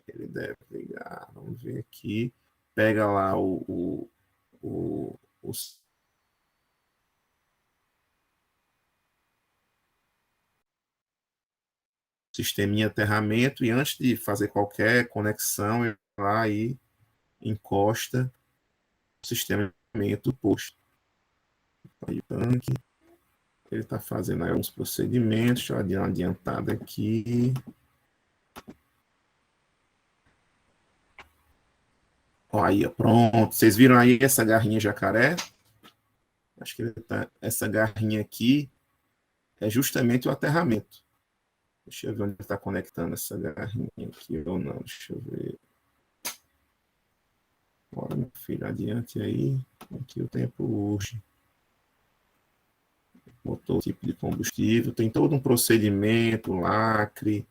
Ele deve ligar, vamos ver aqui. Pega lá o sisteminha de aterramento e antes de fazer qualquer conexão, ele vai lá e encosta o sistema de aterramento do posto. Aí o tanque, ele está fazendo aí alguns procedimentos, deixa eu dar uma adiantada aqui. Ó, aí, pronto. Vocês viram aí essa garrinha jacaré? Acho que essa garrinha aqui é justamente o aterramento. Deixa eu ver onde está conectando essa garrinha aqui ou não. Deixa eu ver. Bora, meu filho, adiante aí. Aqui o tempo urge. Botou o tipo de combustível. Tem todo um procedimento, lacre,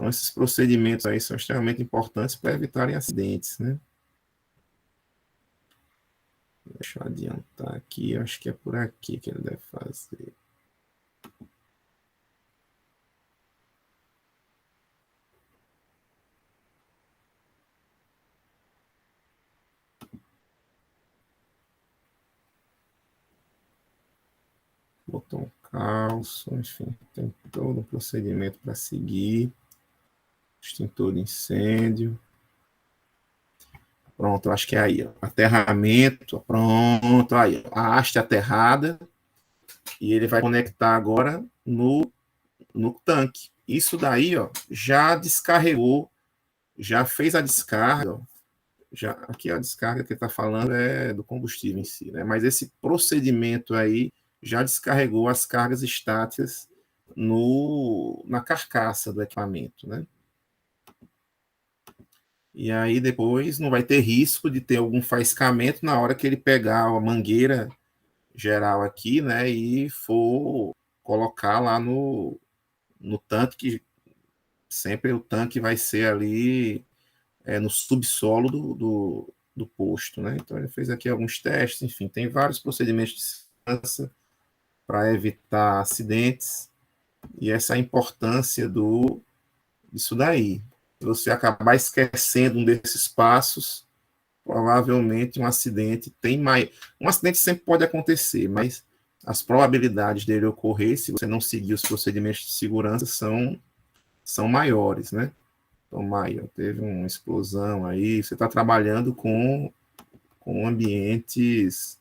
Então, esses procedimentos aí são extremamente importantes para evitarem acidentes, né? Deixa eu adiantar aqui, acho que é por aqui que ele deve fazer. Botão calço, enfim, tem todo um procedimento para seguir. Extintor de incêndio. Pronto, acho que é aí. Ó. Aterramento, pronto, aí. A haste aterrada e ele vai conectar agora no tanque. Isso daí, ó, já descarregou, já fez a descarga. Ó, já, aqui a descarga que ele está falando é do combustível em si, né? Mas esse procedimento aí já descarregou as cargas estáticas na carcaça do equipamento, né? E aí depois não vai ter risco de ter algum faiscamento na hora que ele pegar a mangueira geral aqui, né, e for colocar lá no tanque, que sempre o tanque vai ser ali no subsolo do posto, né? Então ele fez aqui alguns testes, enfim, tem vários procedimentos de segurança para evitar acidentes e essa é a importância disso daí. Se você acabar esquecendo um desses passos, provavelmente um acidente tem mais. Um acidente sempre pode acontecer, mas as probabilidades dele ocorrer, se você não seguir os procedimentos de segurança, são maiores, né? Então, Maia, teve uma explosão aí, você está trabalhando com ambientes,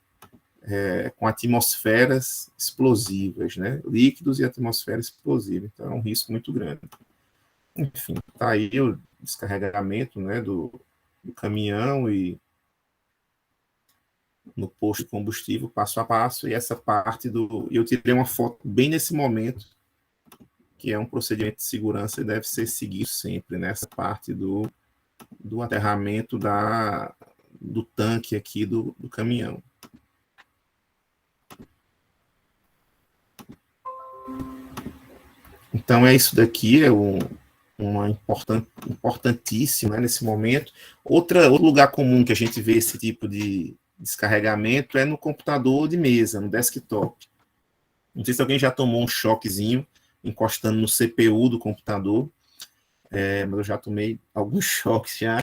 com atmosferas explosivas, né? Líquidos e atmosfera explosiva, então é um risco muito grande. Enfim, está aí o descarregamento, né, do caminhão e no posto de combustível, passo a passo, e essa parte eu tirei uma foto bem nesse momento, que é um procedimento de segurança e deve ser seguido sempre, nessa parte do aterramento do tanque aqui do caminhão. Então é isso daqui, é uma importantíssima, né, nesse momento. Outro lugar comum que a gente vê esse tipo de descarregamento é no computador de mesa, no desktop. Não sei se alguém já tomou um choquezinho encostando no CPU do computador, mas eu já tomei alguns choques já,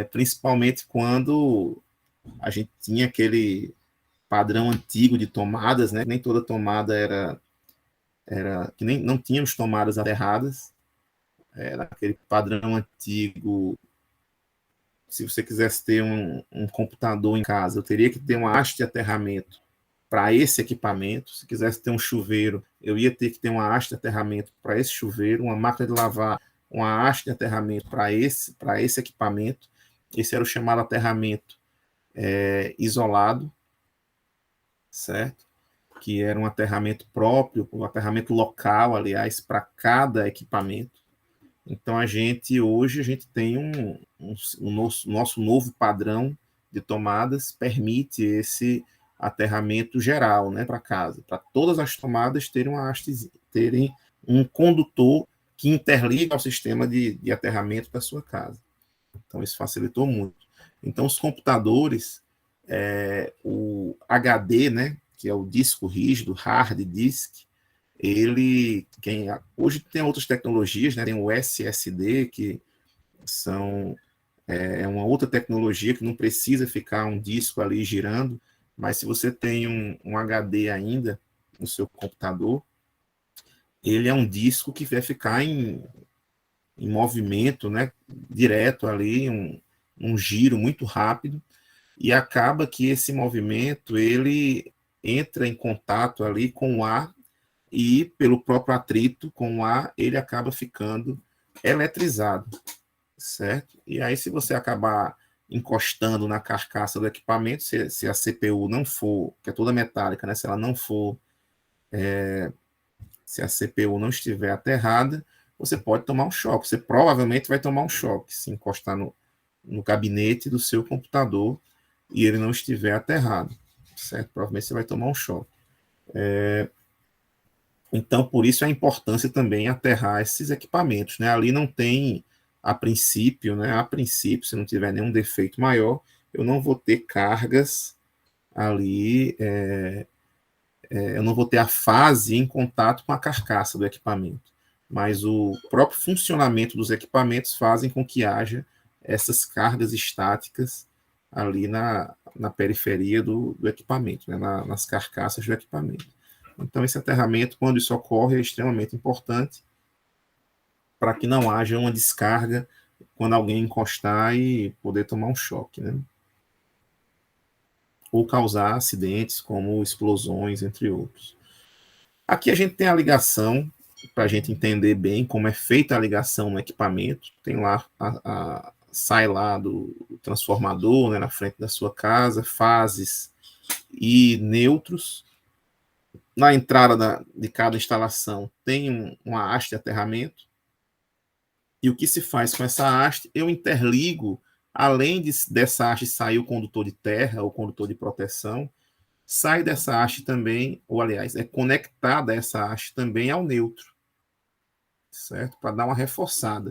principalmente quando a gente tinha aquele padrão antigo de tomadas, né? Nem toda tomada era que nem não tínhamos tomadas aterradas, era aquele padrão antigo. Se você quisesse ter um computador em casa, eu teria que ter uma haste de aterramento para esse equipamento. Se quisesse ter um chuveiro, eu ia ter que ter uma haste de aterramento para esse chuveiro, uma máquina de lavar, uma haste de aterramento para esse equipamento. Esse era o chamado aterramento isolado, certo? Que era um aterramento próprio, um aterramento local, aliás, para cada equipamento. Então, hoje, a gente tem o nosso novo padrão de tomadas, permite esse aterramento geral, né, para casa, para todas as tomadas terem um condutor que interliga ao sistema de aterramento da sua casa. Então, isso facilitou muito. Então, os computadores, o HD, né, que é o disco rígido, hard disk, hoje tem outras tecnologias, né? Tem o SSD, que é uma outra tecnologia que não precisa ficar um disco ali girando, mas se você tem um HD ainda no seu computador, ele é um disco que vai ficar em movimento, né? Direto ali, um giro muito rápido, e acaba que esse movimento ele entra em contato ali com o ar e pelo próprio atrito com o ar, ele acaba ficando eletrizado, certo? E aí, se você acabar encostando na carcaça do equipamento, se a CPU não for, que é toda metálica, né? Se ela não for, se a CPU não estiver aterrada, você pode tomar um choque. Você provavelmente vai tomar um choque se encostar no gabinete do seu computador e ele não estiver aterrado, certo? Provavelmente você vai tomar um choque. Então, por isso a importância também aterrar esses equipamentos, né? Ali não tem, a princípio, né? A princípio, se não tiver nenhum defeito maior, eu não vou ter cargas ali, eu não vou ter a fase em contato com a carcaça do equipamento, mas o próprio funcionamento dos equipamentos fazem com que haja essas cargas estáticas ali na periferia do equipamento, né? Nas carcaças do equipamento. Então, esse aterramento, quando isso ocorre, é extremamente importante para que não haja uma descarga quando alguém encostar e poder tomar um choque, né? Ou causar acidentes como explosões, entre outros. Aqui a gente tem a ligação, para a gente entender bem como é feita a ligação no equipamento. Tem lá, sai lá do transformador, né, na frente da sua casa, fases e neutros. Na entrada de cada instalação tem uma haste de aterramento. E o que se faz com essa haste? Eu interligo, além dessa haste sair o condutor de terra, o condutor de proteção, sai dessa haste também, ou aliás, é conectada essa haste também ao neutro, certo? Para dar uma reforçada.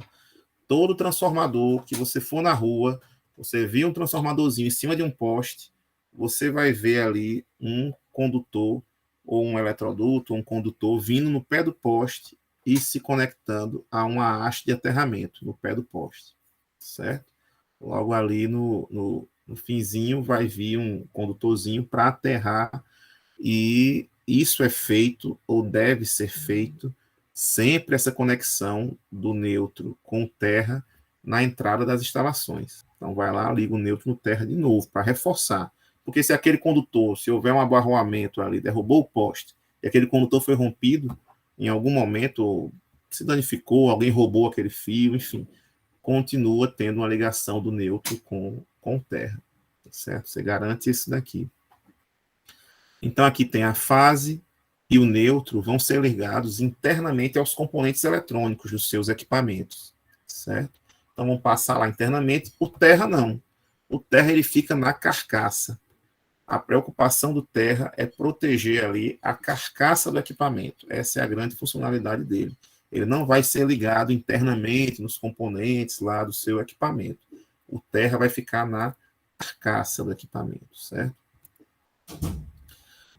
Todo transformador que você for na rua, você viu um transformadorzinho em cima de um poste, você vai ver ali um condutor ou um eletroduto, um condutor vindo no pé do poste e se conectando a uma haste de aterramento no pé do poste, certo? Logo ali no finzinho vai vir um condutorzinho para aterrar, e isso é feito ou deve ser feito sempre, essa conexão do neutro com terra na entrada das instalações. Então vai lá, liga o neutro no terra de novo para reforçar. Porque se aquele condutor, se houver um abarroamento ali, derrubou o poste, e aquele condutor foi rompido em algum momento, se danificou, alguém roubou aquele fio, enfim, continua tendo uma ligação do neutro com terra, certo? Você garante isso daqui. Então, aqui tem a fase e o neutro vão ser ligados internamente aos componentes eletrônicos dos seus equipamentos, certo? Então, vão passar lá internamente. O terra, não. O terra, ele fica na carcaça. A preocupação do terra é proteger ali a carcaça do equipamento. Essa é a grande funcionalidade dele. Ele não vai ser ligado internamente nos componentes lá do seu equipamento. O terra vai ficar na carcaça do equipamento, certo?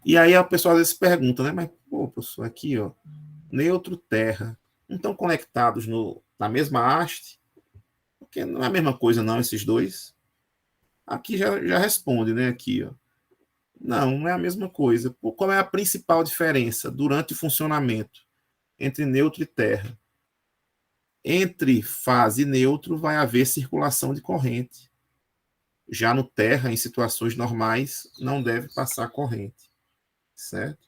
E aí a pessoa às vezes pergunta, né? Mas, pô, professor, aqui, ó, neutro, terra, não estão conectados na mesma haste? Porque não é a mesma coisa, não, esses dois. Aqui já responde, né? Aqui, ó. Não, não é a mesma coisa. Pô, qual é a principal diferença durante o funcionamento entre neutro e terra? Entre fase e neutro vai haver circulação de corrente. Já no terra, em situações normais, não deve passar corrente, certo?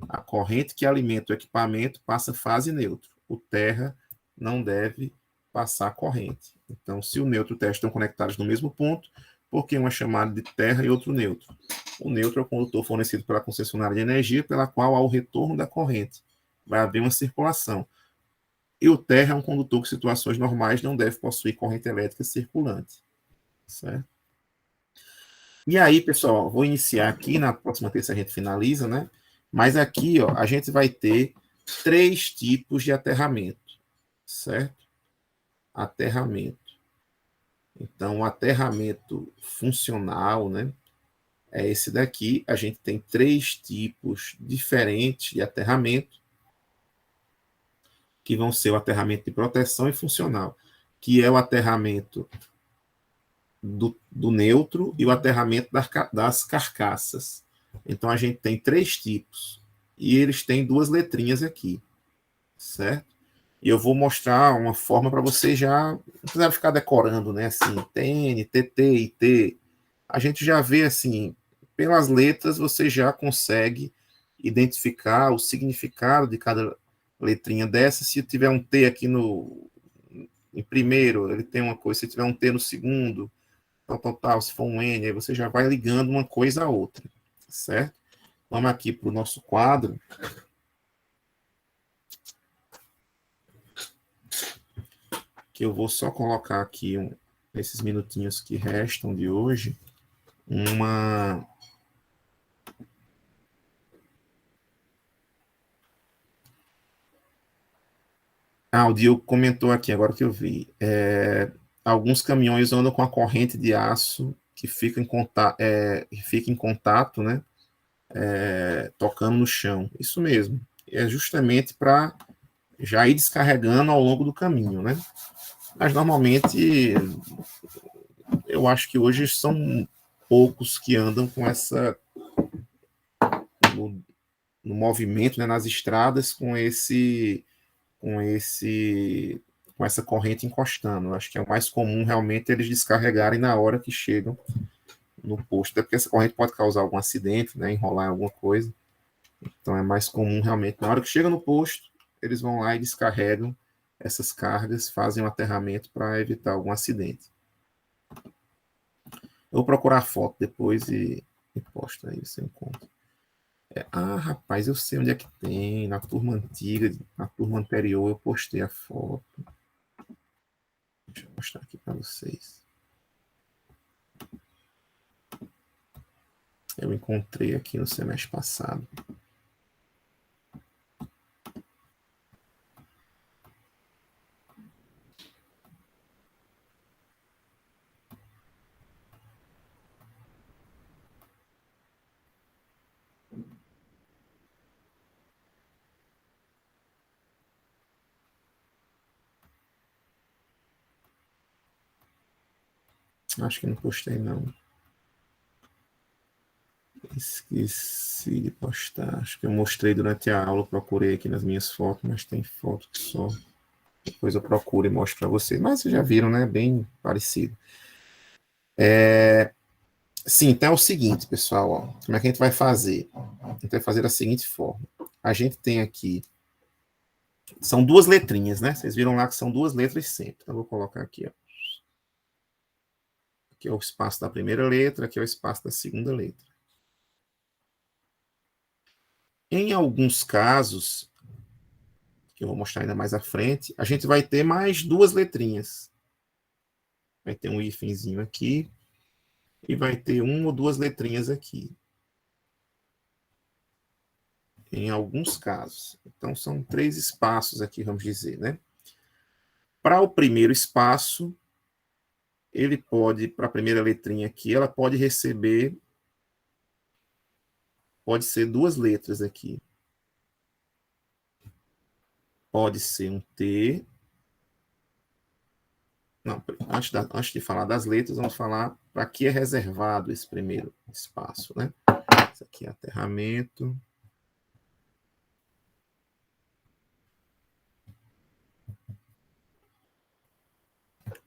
A corrente que alimenta o equipamento passa fase neutro. O terra não deve passar corrente. Então, se o neutro e o terra estão conectados no mesmo ponto, por que um é chamado de terra e outro neutro? O neutro é o condutor fornecido pela concessionária de energia, pela qual há o retorno da corrente. Vai haver uma circulação. E o terra é um condutor que, em situações normais, não deve possuir corrente elétrica circulante. Certo? E aí, pessoal, vou iniciar aqui, na próxima terça a gente finaliza, né? Mas aqui, ó, a gente vai ter 3 tipos de aterramento, certo? Aterramento. Então, o aterramento funcional, né? É esse daqui. A gente tem 3 tipos diferentes de aterramento, que vão ser o aterramento de proteção e funcional, que é o aterramento do neutro e o aterramento das carcaças. Então a gente tem 3 tipos e eles têm 2 letrinhas aqui, certo? E eu vou mostrar uma forma para você já não precisar ficar decorando, né? Assim, TN, TT e T. A gente já vê assim, pelas letras você já consegue identificar o significado de cada letrinha dessa. Se tiver um T aqui em primeiro, ele tem uma coisa. Se tiver um T no segundo, tal, se for um N, aí você já vai ligando uma coisa a outra, certo? Vamos aqui para o nosso quadro. Que eu vou só colocar aqui, nesses minutinhos que restam de hoje, uma O Diogo comentou aqui, agora que eu vi. Alguns caminhões andam com a corrente de aço que fica em contato, né? Tocando no chão. Isso mesmo. É justamente para já ir descarregando ao longo do caminho, né? Mas normalmente eu acho que hoje são poucos que andam com essa no movimento, né, nas estradas com esse com essa corrente encostando. Eu acho que é o mais comum realmente eles descarregarem na hora que chegam no posto, até porque essa corrente pode causar algum acidente, né, enrolar em alguma coisa. Então é mais comum realmente na hora que chega no posto, eles vão lá e descarregam essas cargas, fazem o aterramento para evitar algum acidente. Eu vou procurar a foto depois e posto aí, você encontra. Rapaz, eu sei onde é que tem. Na turma antiga, na turma anterior, eu postei a foto. Deixa eu mostrar aqui para vocês. Eu encontrei aqui no semestre passado. Acho que não postei, não. Esqueci de postar. Acho que eu mostrei durante a aula, procurei aqui nas minhas fotos, mas tem foto que só. Depois eu procuro e mostro para vocês. Mas vocês já viram, né? Bem parecido. Sim, então é o seguinte, pessoal. Ó, como é que a gente vai fazer? A gente vai fazer da seguinte forma. A gente tem aqui. São duas letrinhas, né? Vocês viram lá que são duas letras sempre. Então eu vou colocar aqui, ó. Aqui é o espaço da primeira letra, aqui é o espaço da segunda letra. Em alguns casos, que eu vou mostrar ainda mais à frente, a gente vai ter mais duas letrinhas. Vai ter um hífenzinho aqui e vai ter uma ou duas letrinhas aqui. Em alguns casos. Então, são três espaços aqui, vamos dizer, né? Para o primeiro espaço, ele pode, para a primeira letrinha aqui, ela pode receber, pode ser duas letras aqui. Pode ser um T. Não, antes de falar das letras, vamos falar para que é reservado esse primeiro espaço, né? Isso aqui é aterramento.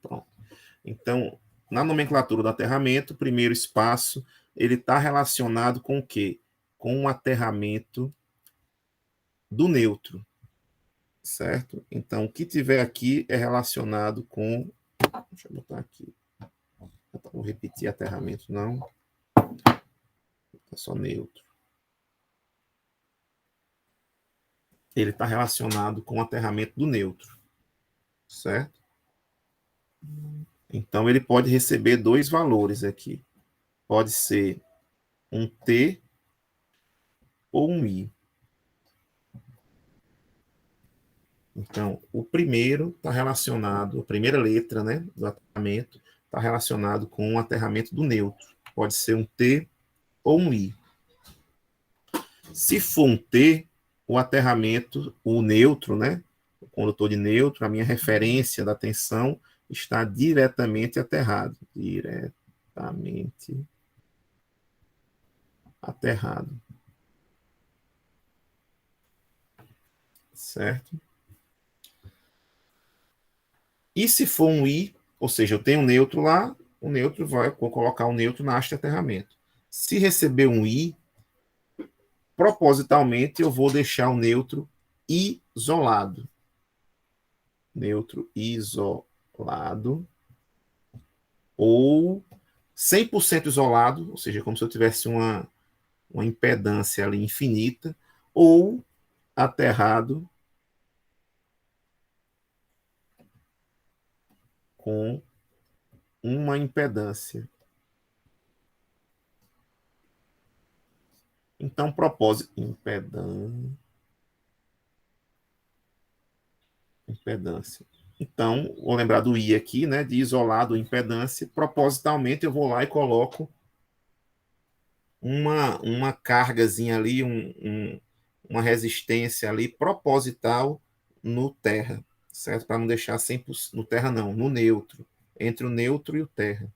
Pronto. Então, na nomenclatura do aterramento, o primeiro espaço, ele está relacionado com o quê? Com o aterramento do neutro, certo? Então, o que tiver aqui é relacionado com... Deixa eu botar aqui. Vou repetir aterramento, não. É só neutro. Ele está relacionado com o aterramento do neutro, certo? Então, ele pode receber dois valores aqui. Pode ser um T ou um I. Então, o primeiro está relacionado, a primeira letra, né, do aterramento está relacionado com o aterramento do neutro. Pode ser um T ou um I. Se for um T, o aterramento, o neutro, né, o condutor de neutro, a minha referência da tensão está diretamente aterrado. Diretamente aterrado. Certo? E se for um I, ou seja, eu tenho um neutro lá, o neutro vou colocar o neutro na haste de aterramento. Se receber um I, propositalmente eu vou deixar o neutro isolado. Neutro isolado. Ou 100% isolado, ou seja, como se eu tivesse uma impedância ali infinita, ou aterrado com uma impedância. Então, propósito, impedância. Impedância. Então, vou lembrar do I aqui, né? De isolado, impedância. Propositalmente, eu vou lá e coloco uma cargazinha ali, uma resistência ali proposital no terra, certo? Para não deixar 100%, no terra não, no neutro, entre o neutro e o terra,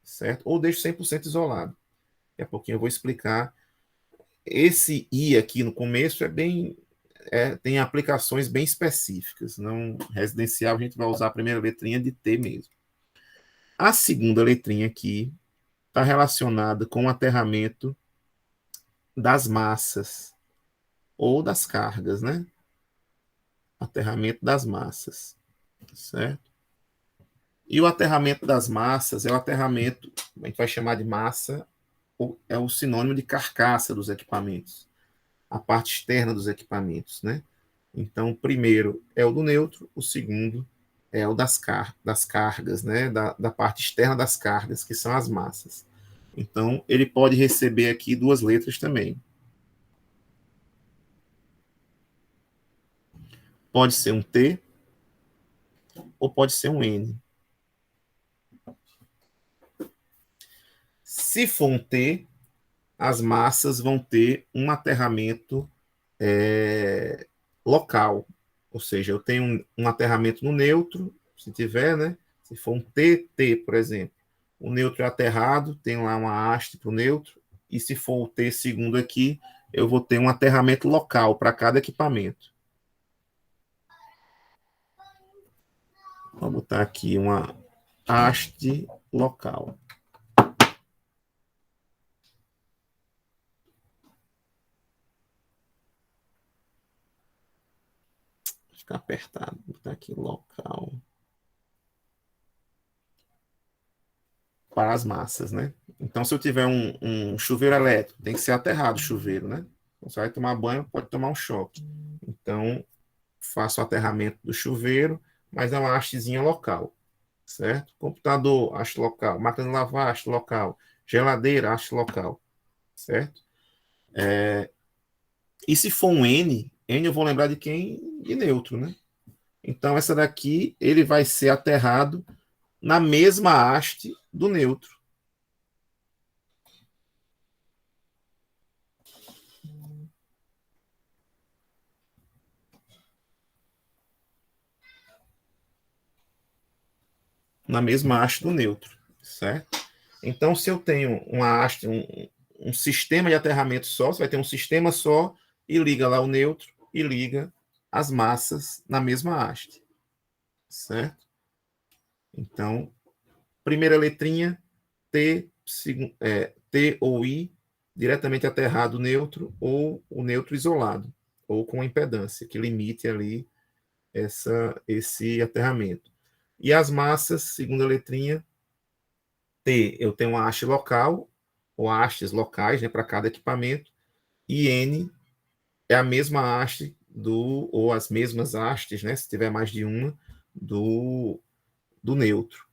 certo? Ou deixo 100% isolado. Daqui a pouquinho eu vou explicar. Esse I aqui no começo tem aplicações bem específicas. Não residencial, a gente vai usar a primeira letrinha de T mesmo. A segunda letrinha aqui está relacionada com o aterramento das massas ou das cargas, né? Aterramento das massas, certo? E o aterramento das massas é o aterramento, a gente vai chamar de massa, é o sinônimo de carcaça dos equipamentos, a parte externa dos equipamentos, né? Então, o primeiro é o do neutro, o segundo é o das cargas, né? Da parte externa das cargas, que são as massas. Então, ele pode receber aqui duas letras também. Pode ser um T ou pode ser um N. Se for um T, as massas vão ter um aterramento local. Ou seja, eu tenho um aterramento no neutro, se tiver, né? Se for um TT, por exemplo, o neutro é aterrado, tem lá uma haste para o neutro, e se for o T segundo aqui, eu vou ter um aterramento local para cada equipamento. Vou botar aqui uma haste local. Fica apertado. Vou botar aqui local. Para as massas, né? Então, se eu tiver um chuveiro elétrico, tem que ser aterrado o chuveiro, né? Você vai tomar banho, pode tomar um choque. Então, faço o aterramento do chuveiro, mas é uma hastezinha local, certo? Computador, haste local. Máquina de lavar, haste local. Geladeira, haste local, certo? E se for um N eu vou lembrar de quem? De neutro, né? Então, essa daqui, ele vai ser aterrado na mesma haste do neutro. Na mesma haste do neutro, certo? Então, se eu tenho uma haste, um sistema de aterramento só, você vai ter um sistema só e liga lá o neutro e liga as massas na mesma haste, certo? Então, primeira letrinha, T, T ou I, diretamente aterrado neutro, ou o neutro isolado, ou com impedância, que limite ali esse aterramento. E as massas, segunda letrinha, T, eu tenho uma haste local, ou hastes locais, né, para cada equipamento, e N é a mesma haste ou as mesmas hastes, né, se tiver mais de uma, do neutro,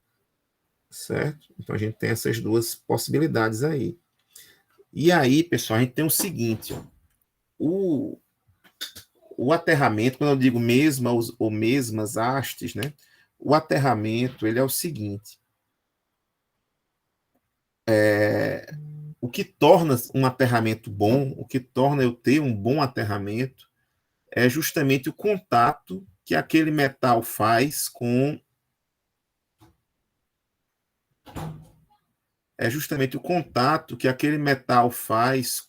certo? Então a gente tem essas duas possibilidades aí. E aí, pessoal, a gente tem o seguinte, ó, o aterramento, quando eu digo mesmas ou mesmas hastes, né, o aterramento, ele é o seguinte, o que torna um aterramento bom, o que torna eu ter um bom aterramento, é justamente o contato que aquele metal faz com. É justamente o contato que aquele metal faz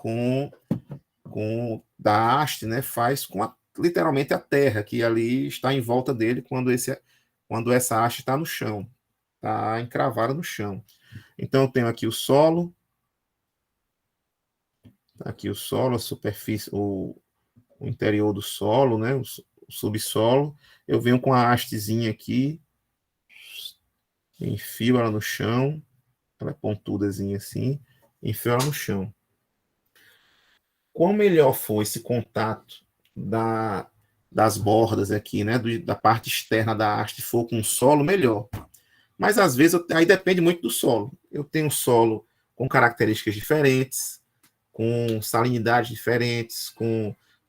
da haste, né? Faz com literalmente a terra que ali está em volta dele quando essa haste está no chão, está encravada no chão. Então eu tenho aqui o solo, aqui o solo, a superfície, o interior do solo, né? O subsolo. Eu venho com a hastezinha aqui, enfio ela no chão, ela é pontudazinha assim, enfio ela no chão. Quanto melhor for esse contato das bordas aqui, né, da parte externa da haste for com o solo, melhor. Mas às vezes aí depende muito do solo. Eu tenho solo com características diferentes, com salinidades diferentes,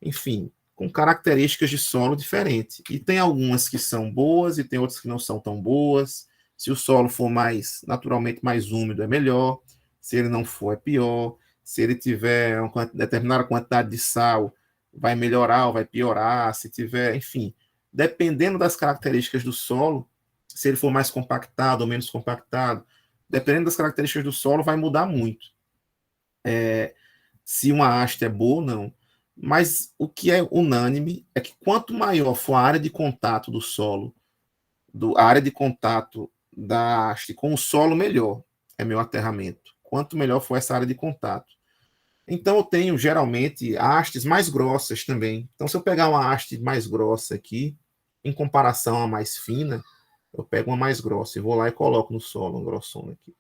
enfim, com características de solo diferentes. E tem algumas que são boas e tem outras que não são tão boas. Se o solo for naturalmente mais úmido, é melhor. Se ele não for, é pior. Se ele tiver uma determinada quantidade de sal, vai melhorar ou vai piorar. Se tiver, enfim, dependendo das características do solo, se ele for mais compactado ou menos compactado, dependendo das características do solo, vai mudar muito. Se uma haste é boa ou não. Mas o que é unânime é que quanto maior for a área de contato do solo, a área de contato da haste com o solo, melhor é meu aterramento. Quanto melhor for essa área de contato. Então eu tenho geralmente hastes mais grossas também. Então se eu pegar uma haste mais grossa aqui, em comparação à mais fina, eu pego uma mais grossa e vou lá e coloco no solo, uma grossona aqui.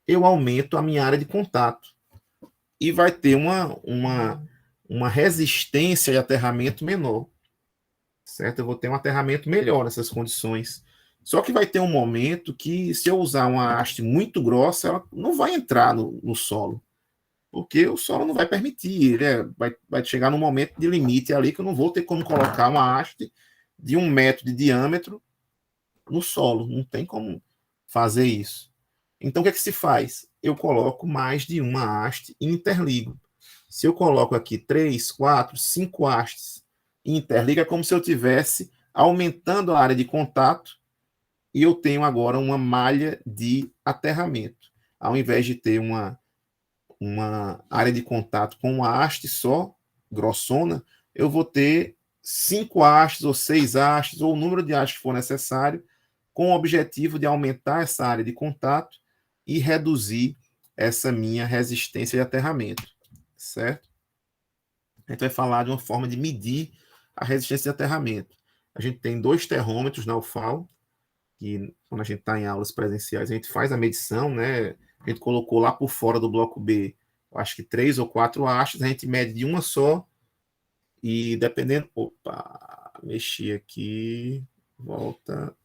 Eu aumento a minha área de contato e vai ter uma resistência de aterramento menor, certo? Eu vou ter um aterramento melhor nessas condições. Só que vai ter um momento que, se eu usar uma haste muito grossa, ela não vai entrar no solo, porque o solo não vai permitir. Vai chegar num momento de limite ali que eu não vou ter como colocar uma haste de 1 metro de diâmetro no solo. Não tem como fazer isso. Então, o que é que se faz? Eu coloco mais de uma haste e interligo. Se eu coloco aqui 3, 4, 5 hastes e interliga, é como se eu tivesse aumentando a área de contato e eu tenho agora uma malha de aterramento. Ao invés de ter uma área de contato com uma haste só, grossona, eu vou ter 5 hastes ou 6 hastes, ou o número de hastes que for necessário, com o objetivo de aumentar essa área de contato e reduzir essa minha resistência de aterramento, certo? A gente vai falar de uma forma de medir a resistência de aterramento. A gente tem 2 termômetros na UFAL, que quando a gente está em aulas presenciais, a gente faz a medição, né? A gente colocou lá por fora do bloco B, eu acho que 3 ou 4 hastes, a gente mede de uma só, e dependendo. Opa, mexi aqui, volta.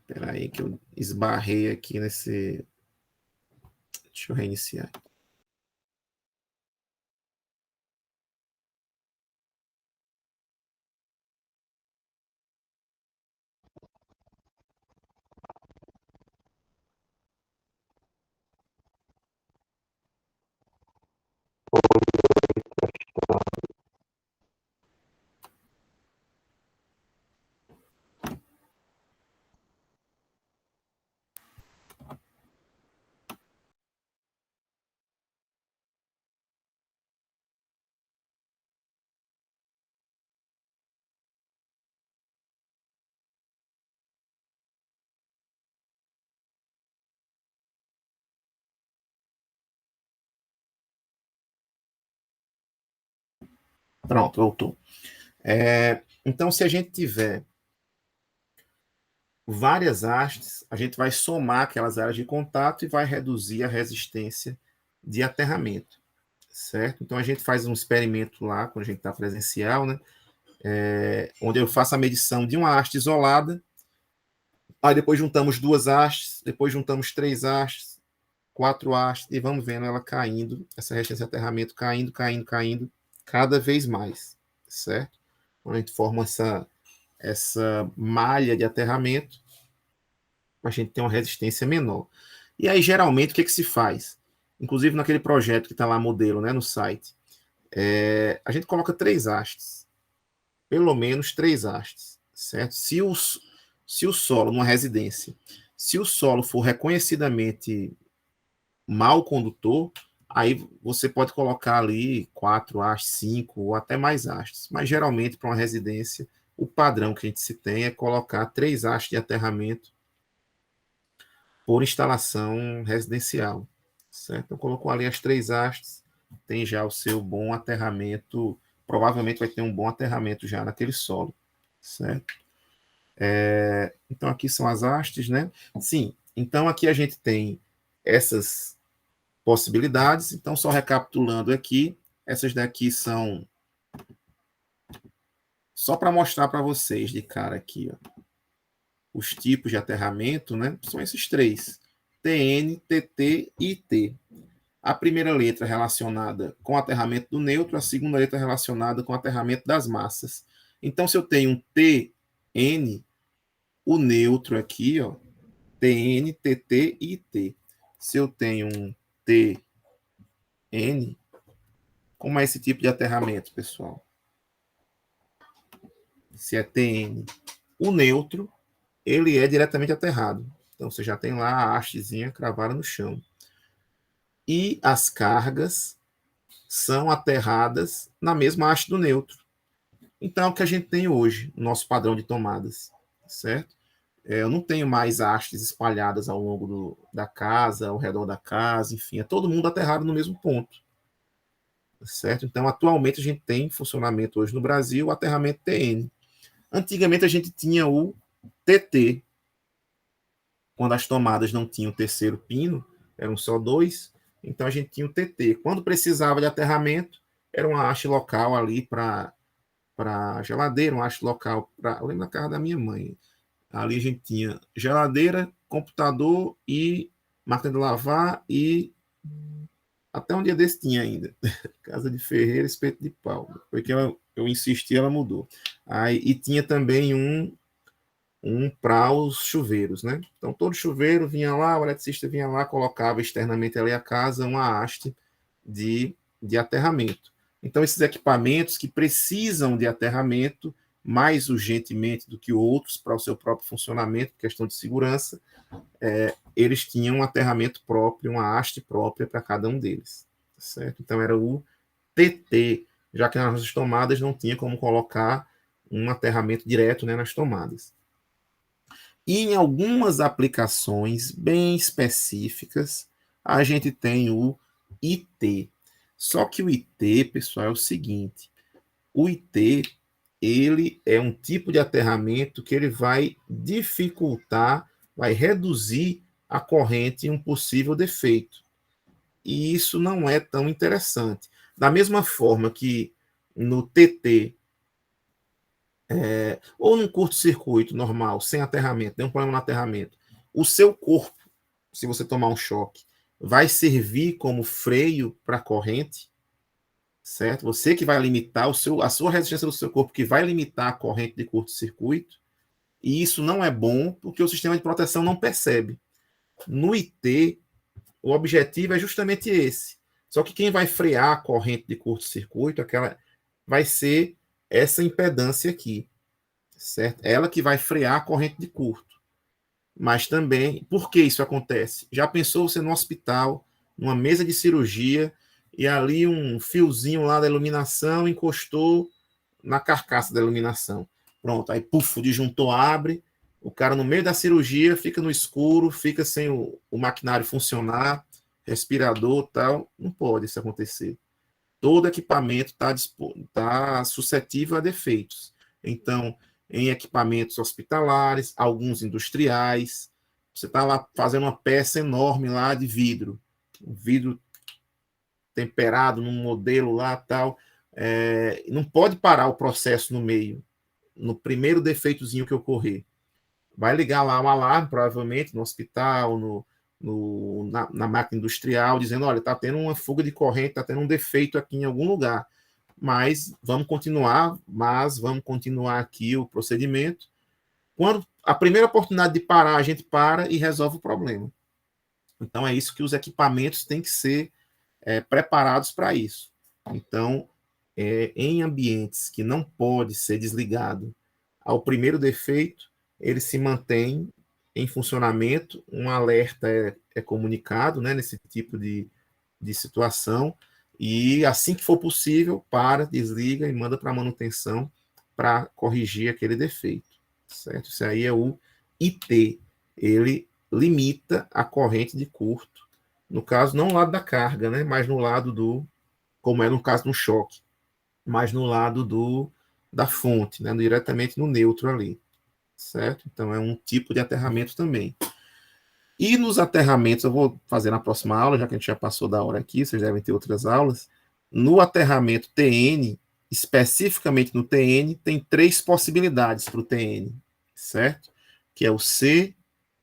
Espera aí que eu esbarrei aqui nesse. Deixa eu reiniciar. Pronto, voltou. Então, se a gente tiver várias hastes, a gente vai somar aquelas áreas de contato e vai reduzir a resistência de aterramento, certo? Então, a gente faz um experimento lá, quando a gente está presencial, né? Onde eu faço a medição de uma haste isolada, aí depois juntamos 2 hastes, depois juntamos 3 hastes, 4 hastes, e vamos vendo ela caindo, essa resistência de aterramento caindo, caindo, caindo, cada vez mais, certo? Quando a gente forma essa malha de aterramento, a gente tem uma resistência menor. E aí, geralmente, o que se faz? Inclusive, naquele projeto que está lá, modelo, né, no site, a gente coloca 3 hastes. Pelo menos 3 hastes, certo? Se o solo, numa residência, se o solo for reconhecidamente mal condutor, aí você pode colocar ali 4 hastes, 5 ou até mais hastes. Mas, geralmente, para uma residência, o padrão que a gente se tem é colocar 3 hastes de aterramento por instalação residencial, certo? Então, colocou ali as 3 hastes, tem já o seu bom aterramento, provavelmente vai ter um bom aterramento já naquele solo, certo? Então, aqui são as hastes, né? Sim, então aqui a gente tem essas possibilidades, então só recapitulando aqui, essas daqui são só para mostrar para vocês de cara aqui, ó, os tipos de aterramento, né? São esses 3. TN, TT e IT. A primeira letra relacionada com o aterramento do neutro, a segunda letra relacionada com o aterramento das massas. Então, se eu tenho um TN, o neutro aqui, ó, TN, TT e IT. Se eu tenho um TN, como é esse tipo de aterramento, pessoal? Se é TN, o neutro, ele é diretamente aterrado. Então, você já tem lá a hastezinha cravada no chão. E as cargas são aterradas na mesma haste do neutro. Então, é o que a gente tem hoje, no nosso padrão de tomadas, certo? Eu não tenho mais hastes espalhadas ao longo da casa, ao redor da casa, enfim, é todo mundo aterrado no mesmo ponto, certo? Então, atualmente, a gente tem em funcionamento hoje no Brasil o aterramento TN. Antigamente, a gente tinha o TT, quando as tomadas não tinham terceiro pino, eram só dois, então a gente tinha o TT. Quando precisava de aterramento, era uma haste local ali para geladeira, uma haste local para. Eu lembro da casa da minha mãe. Ali a gente tinha geladeira, computador e máquina de lavar e até um dia desse tinha ainda. Casa de ferreiro, espeto de pau. Porque eu insisti, ela mudou. Aí, e tinha também um para os chuveiros, né? Então, todo chuveiro vinha lá, o eletricista vinha lá, colocava externamente ali a casa uma haste de aterramento. Então, esses equipamentos que precisam de aterramento mais urgentemente do que outros para o seu próprio funcionamento, questão de segurança, eles tinham um aterramento próprio, uma haste própria para cada um deles, certo? Então, era o TT, já que nas nossas tomadas não tinha como colocar um aterramento direto, né, nas tomadas. E em algumas aplicações bem específicas, a gente tem o IT. Só que o IT, pessoal, é o seguinte: o IT ele é um tipo de aterramento que ele vai dificultar, vai reduzir a corrente em um possível defeito. E isso não é tão interessante. Da mesma forma que no TT ou num curto-circuito normal, sem aterramento, tem um problema no aterramento, o seu corpo, se você tomar um choque, vai servir como freio para a corrente, certo? Você que vai limitar a sua resistência do seu corpo, que vai limitar a corrente de curto-circuito, e isso não é bom porque o sistema de proteção não percebe. No IT, o objetivo é justamente esse. Só que quem vai frear a corrente de curto-circuito, aquela vai ser essa impedância aqui, certo? Ela que vai frear a corrente de curto. Mas também, por que isso acontece? Já pensou você no hospital, numa mesa de cirurgia, e ali um fiozinho lá da iluminação encostou na carcaça da iluminação. Pronto, aí puf, o disjuntor abre, o cara no meio da cirurgia fica no escuro, fica sem o maquinário funcionar, respirador tal. Não pode isso acontecer. Todo equipamento tá suscetível a defeitos. Então, em equipamentos hospitalares, alguns industriais, você está lá fazendo uma peça enorme lá de vidro, um vidro temperado num modelo lá tal, não pode parar o processo no meio, no primeiro defeitozinho que ocorrer. Vai ligar lá um alarme, provavelmente, no hospital, na máquina industrial, dizendo, olha, está tendo uma fuga de corrente, está tendo um defeito aqui em algum lugar. Mas vamos continuar aqui o procedimento. Quando a primeira oportunidade de parar, a gente para e resolve o problema. Então, é isso que os equipamentos têm que ser preparados para isso. Então, em ambientes que não pode ser desligado ao primeiro defeito, ele se mantém em funcionamento, um alerta é comunicado, né, nesse tipo de situação, e assim que for possível, para, desliga e manda para a manutenção para corrigir aquele defeito, certo? Isso aí é o IT, ele limita a corrente de curto, no caso, não no lado da carga, né, mas no lado como é no caso do choque, mas no lado da fonte, né, diretamente no neutro ali, certo? Então é um tipo de aterramento também. E nos aterramentos, eu vou fazer na próxima aula, já que a gente já passou da hora aqui, vocês devem ter outras aulas. No aterramento TN, especificamente no TN, tem 3 possibilidades para o TN, certo? Que é o C,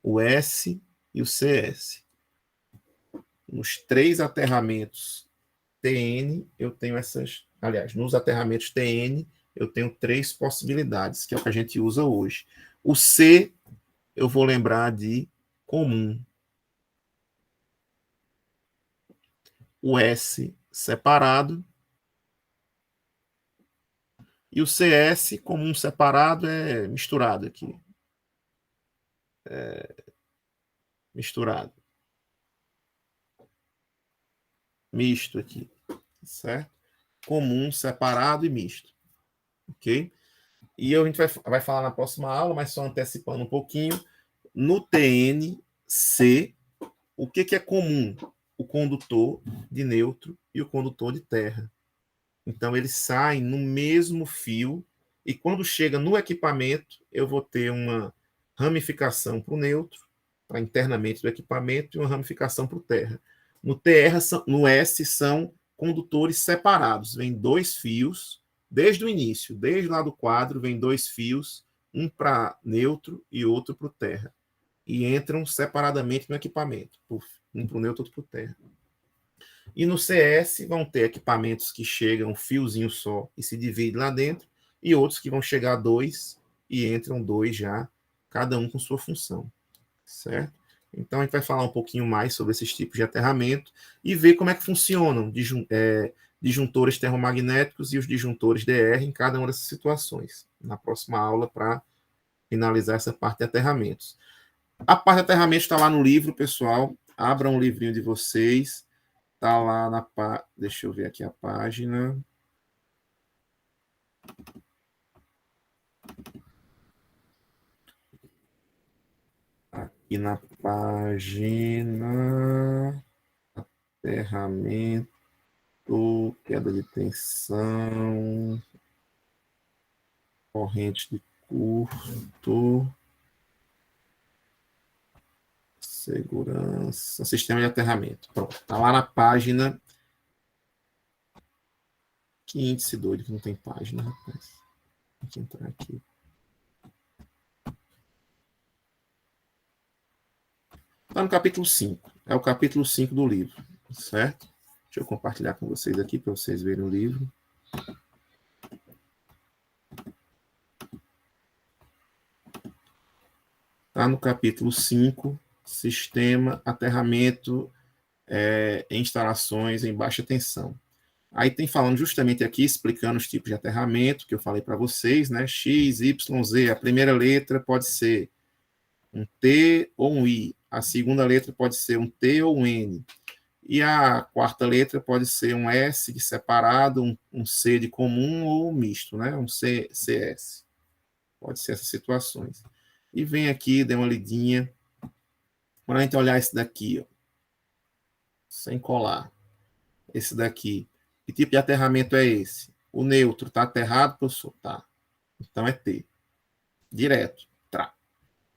o S e o CS. nos 3 aterramentos TN, eu tenho essas... Aliás, nos aterramentos TN, eu tenho 3 possibilidades, que é o que a gente usa hoje. O C, eu vou lembrar de comum. O S, separado. E o CS, comum separado, é misturado aqui. Misturado. Misto aqui. Certo? Comum, separado e misto. Ok? E a gente vai falar na próxima aula, mas só antecipando um pouquinho. No TNC, o que é comum? O condutor de nêutron e o condutor de terra. Então, eles saem no mesmo fio, e quando chega no equipamento, eu vou ter uma ramificação para o neutro, para internamente do equipamento, e uma ramificação para o terra. No S, são condutores separados, vem 2 fios, desde o início, desde lá do quadro, vem 2 fios, um para neutro e outro para o terra, e entram separadamente no equipamento, um para o neutro, outro para o terra. E no CS vão ter equipamentos que chegam um fiozinho só e se dividem lá dentro, e outros que vão chegar a 2 e entram 2 já, cada um com sua função, certo? Então a gente vai falar um pouquinho mais sobre esses tipos de aterramento e ver como é que funcionam disjuntores termomagnéticos e os disjuntores DR em cada uma dessas situações, na próxima aula, para finalizar essa parte de aterramentos. A parte de aterramento está lá no livro, pessoal. Abram um livrinho de vocês. Tá lá na deixa eu ver aqui a página. Aqui na página aterramento, queda de tensão, corrente de curto, segurança, sistema de aterramento. Pronto, tá lá na página. Que índice doido que não tem página, rapaz. Tem que entrar aqui. Está no capítulo 5. É o capítulo 5 do livro, certo? Deixa eu compartilhar com vocês aqui para vocês verem o livro. Está no capítulo 5, sistema, aterramento em instalações em baixa tensão. Aí tem falando justamente aqui, explicando os tipos de aterramento que eu falei para vocês, né? X, Y, Z. A primeira letra pode ser um T ou um I. A segunda letra pode ser um T ou um N. E a quarta letra pode ser um S de separado, um C de comum ou um misto, né? Um CS. Pode ser essas situações. E vem aqui, dê uma lidinha. Quando a gente olhar esse daqui, ó, sem colar, esse daqui, que tipo de aterramento é esse? O neutro está aterrado, professor? Tá. Então é T. Direto. Tá.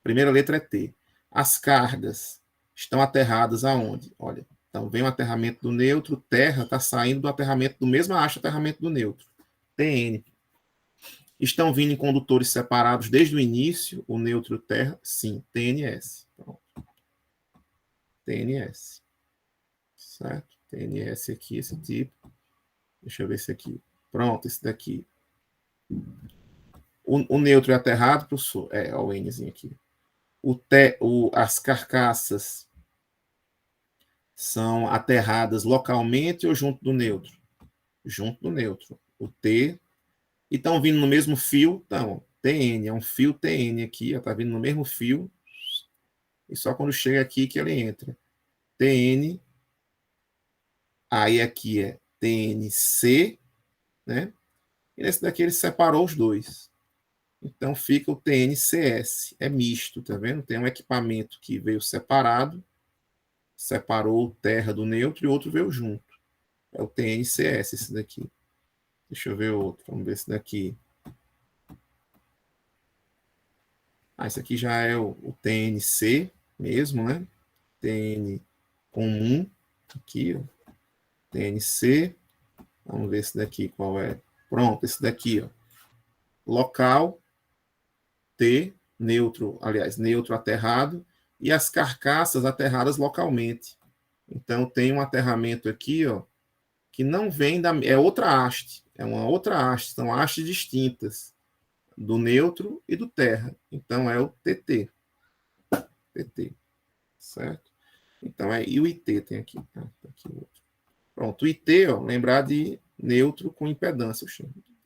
Primeira letra é T. As cargas estão aterradas aonde? Olha, então vem o aterramento do neutro, terra está saindo do aterramento do mesmo haste aterramento do neutro. TN. Estão vindo em condutores separados desde o início, o neutro e o terra? Sim, TNS. Pronto. TNS. Certo? TNS aqui, esse tipo. Deixa eu ver esse aqui. Pronto, esse daqui. O neutro é aterrado, professor? É, olha o Nzinho aqui. As carcaças são aterradas localmente ou junto do neutro? Junto do neutro. O T. E estão vindo no mesmo fio? Então, TN, é um fio TN aqui, está vindo no mesmo fio. E só quando chega aqui que ele entra. TN. Aí aqui é TNC, né? E nesse daqui ele separou os dois. Então fica o TNCS. É misto, tá vendo? Tem um equipamento que veio separado, separou terra do neutro e outro veio junto. É o TNCS esse daqui. Deixa eu ver outro. Vamos ver esse daqui. Esse aqui já é o TNC mesmo, né? TN comum. Aqui, ó. TNC. Vamos ver esse daqui qual é. Pronto, esse daqui, ó. Local, T, neutro, aliás, neutro aterrado, e as carcaças aterradas localmente. Então, tem um aterramento aqui, ó, que não vem da... É outra haste. É uma outra haste. São hastes distintas do neutro e do terra. Então, é o TT. TT. Certo? Então, e o IT tem aqui. Tá aqui o outro. Pronto, o IT, ó, lembrar de neutro com impedância.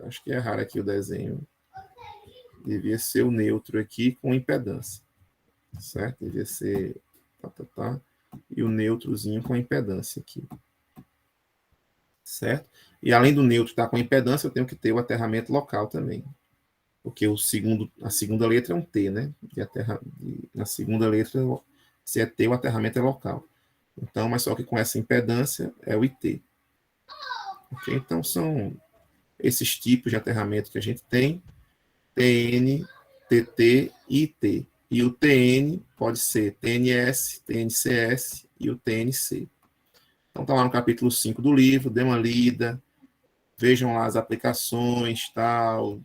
Acho que é errado aqui o desenho. Devia ser o neutro aqui com impedância. Certo? Devia ser... Tá. E o neutrozinho com impedância aqui. Certo? E além do neutro estar com impedância, eu tenho que ter o aterramento local também. Porque a segunda letra é um T, né? Na segunda letra, se é T, o aterramento é local. Então, mas só que com essa impedância é o IT. Okay? Então, são esses tipos de aterramento que a gente tem: TN, TT e IT. E o TN pode ser TNS, TNCS e o TNC. Então, está lá no capítulo 5 do livro, dê uma lida, vejam lá as aplicações, tal.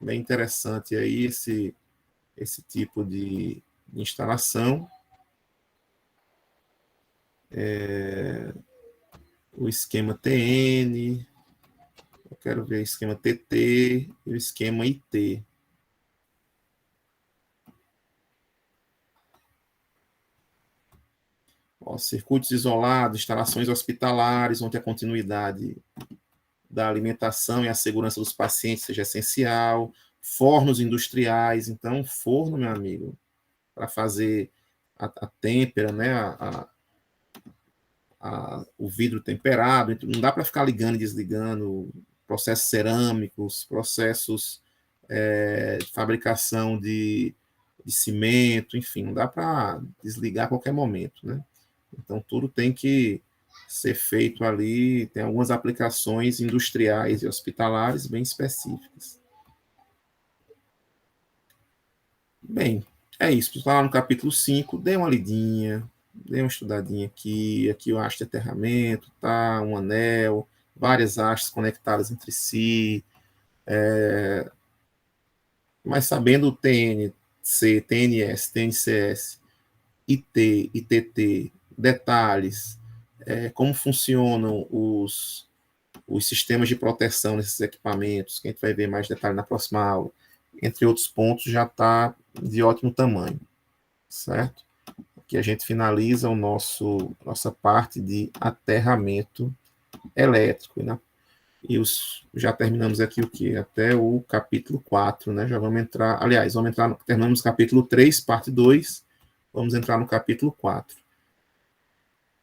Bem interessante aí esse tipo de instalação. O esquema TN, eu quero ver o esquema TT e o esquema IT. Ó, circuitos isolados, instalações hospitalares, onde a continuidade da alimentação e a segurança dos pacientes seja essencial, fornos industriais. Então, forno, meu amigo, para fazer a têmpera, né, o vidro temperado, não dá para ficar ligando e desligando, processos cerâmicos, processos de fabricação de cimento, enfim, não dá para desligar a qualquer momento, né? Então, tudo tem que ser feito ali, tem algumas aplicações industriais e hospitalares bem específicas. Bem, é isso. Está lá no capítulo 5, dê uma lidinha, dê uma estudadinha aqui. Aqui o haste de aterramento, tá? Um anel, várias hastes conectadas entre si. Mas sabendo o TNC, TNS, TNCS, IT, ITT, detalhes, como funcionam os sistemas de proteção desses equipamentos, que a gente vai ver mais detalhe na próxima aula, entre outros pontos, já está de ótimo tamanho, certo? Aqui a gente finaliza nossa parte de aterramento elétrico, né? Já terminamos aqui o quê? Até o capítulo 4, né? Já vamos entrar, aliás, terminamos o capítulo 3, parte 2, vamos entrar no capítulo 4.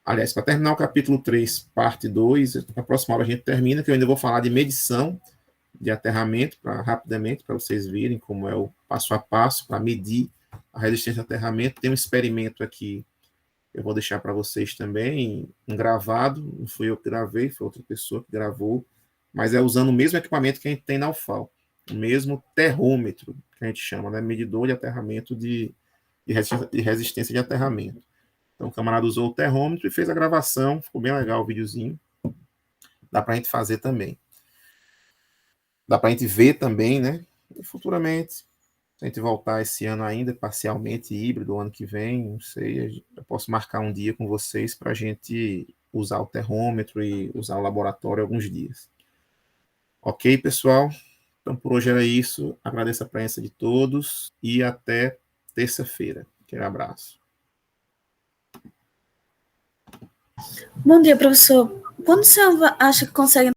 Aliás, para terminar o capítulo 3, parte 2, na próxima aula a gente termina, que eu ainda vou falar de medição de aterramento, rapidamente, para vocês verem como é o passo a passo para medir a resistência de aterramento. Tem um experimento aqui, eu vou deixar para vocês também, um gravado, não fui eu que gravei, foi outra pessoa que gravou, mas é usando o mesmo equipamento que a gente tem na UFAL, o mesmo terrômetro, que a gente chama, né? Medidor de aterramento de resistência de aterramento. Então, o camarada usou o terrômetro e fez a gravação, ficou bem legal o videozinho. Dá para a gente fazer também. Dá para a gente ver também, né? E futuramente, se a gente voltar esse ano ainda, parcialmente híbrido, ano que vem, não sei, eu posso marcar um dia com vocês para a gente usar o terrômetro e usar o laboratório alguns dias. Ok, pessoal? Então, por hoje era isso. Agradeço a presença de todos e até terça-feira. Aquele abraço. Bom dia, professor. Quando o senhor acha que consegue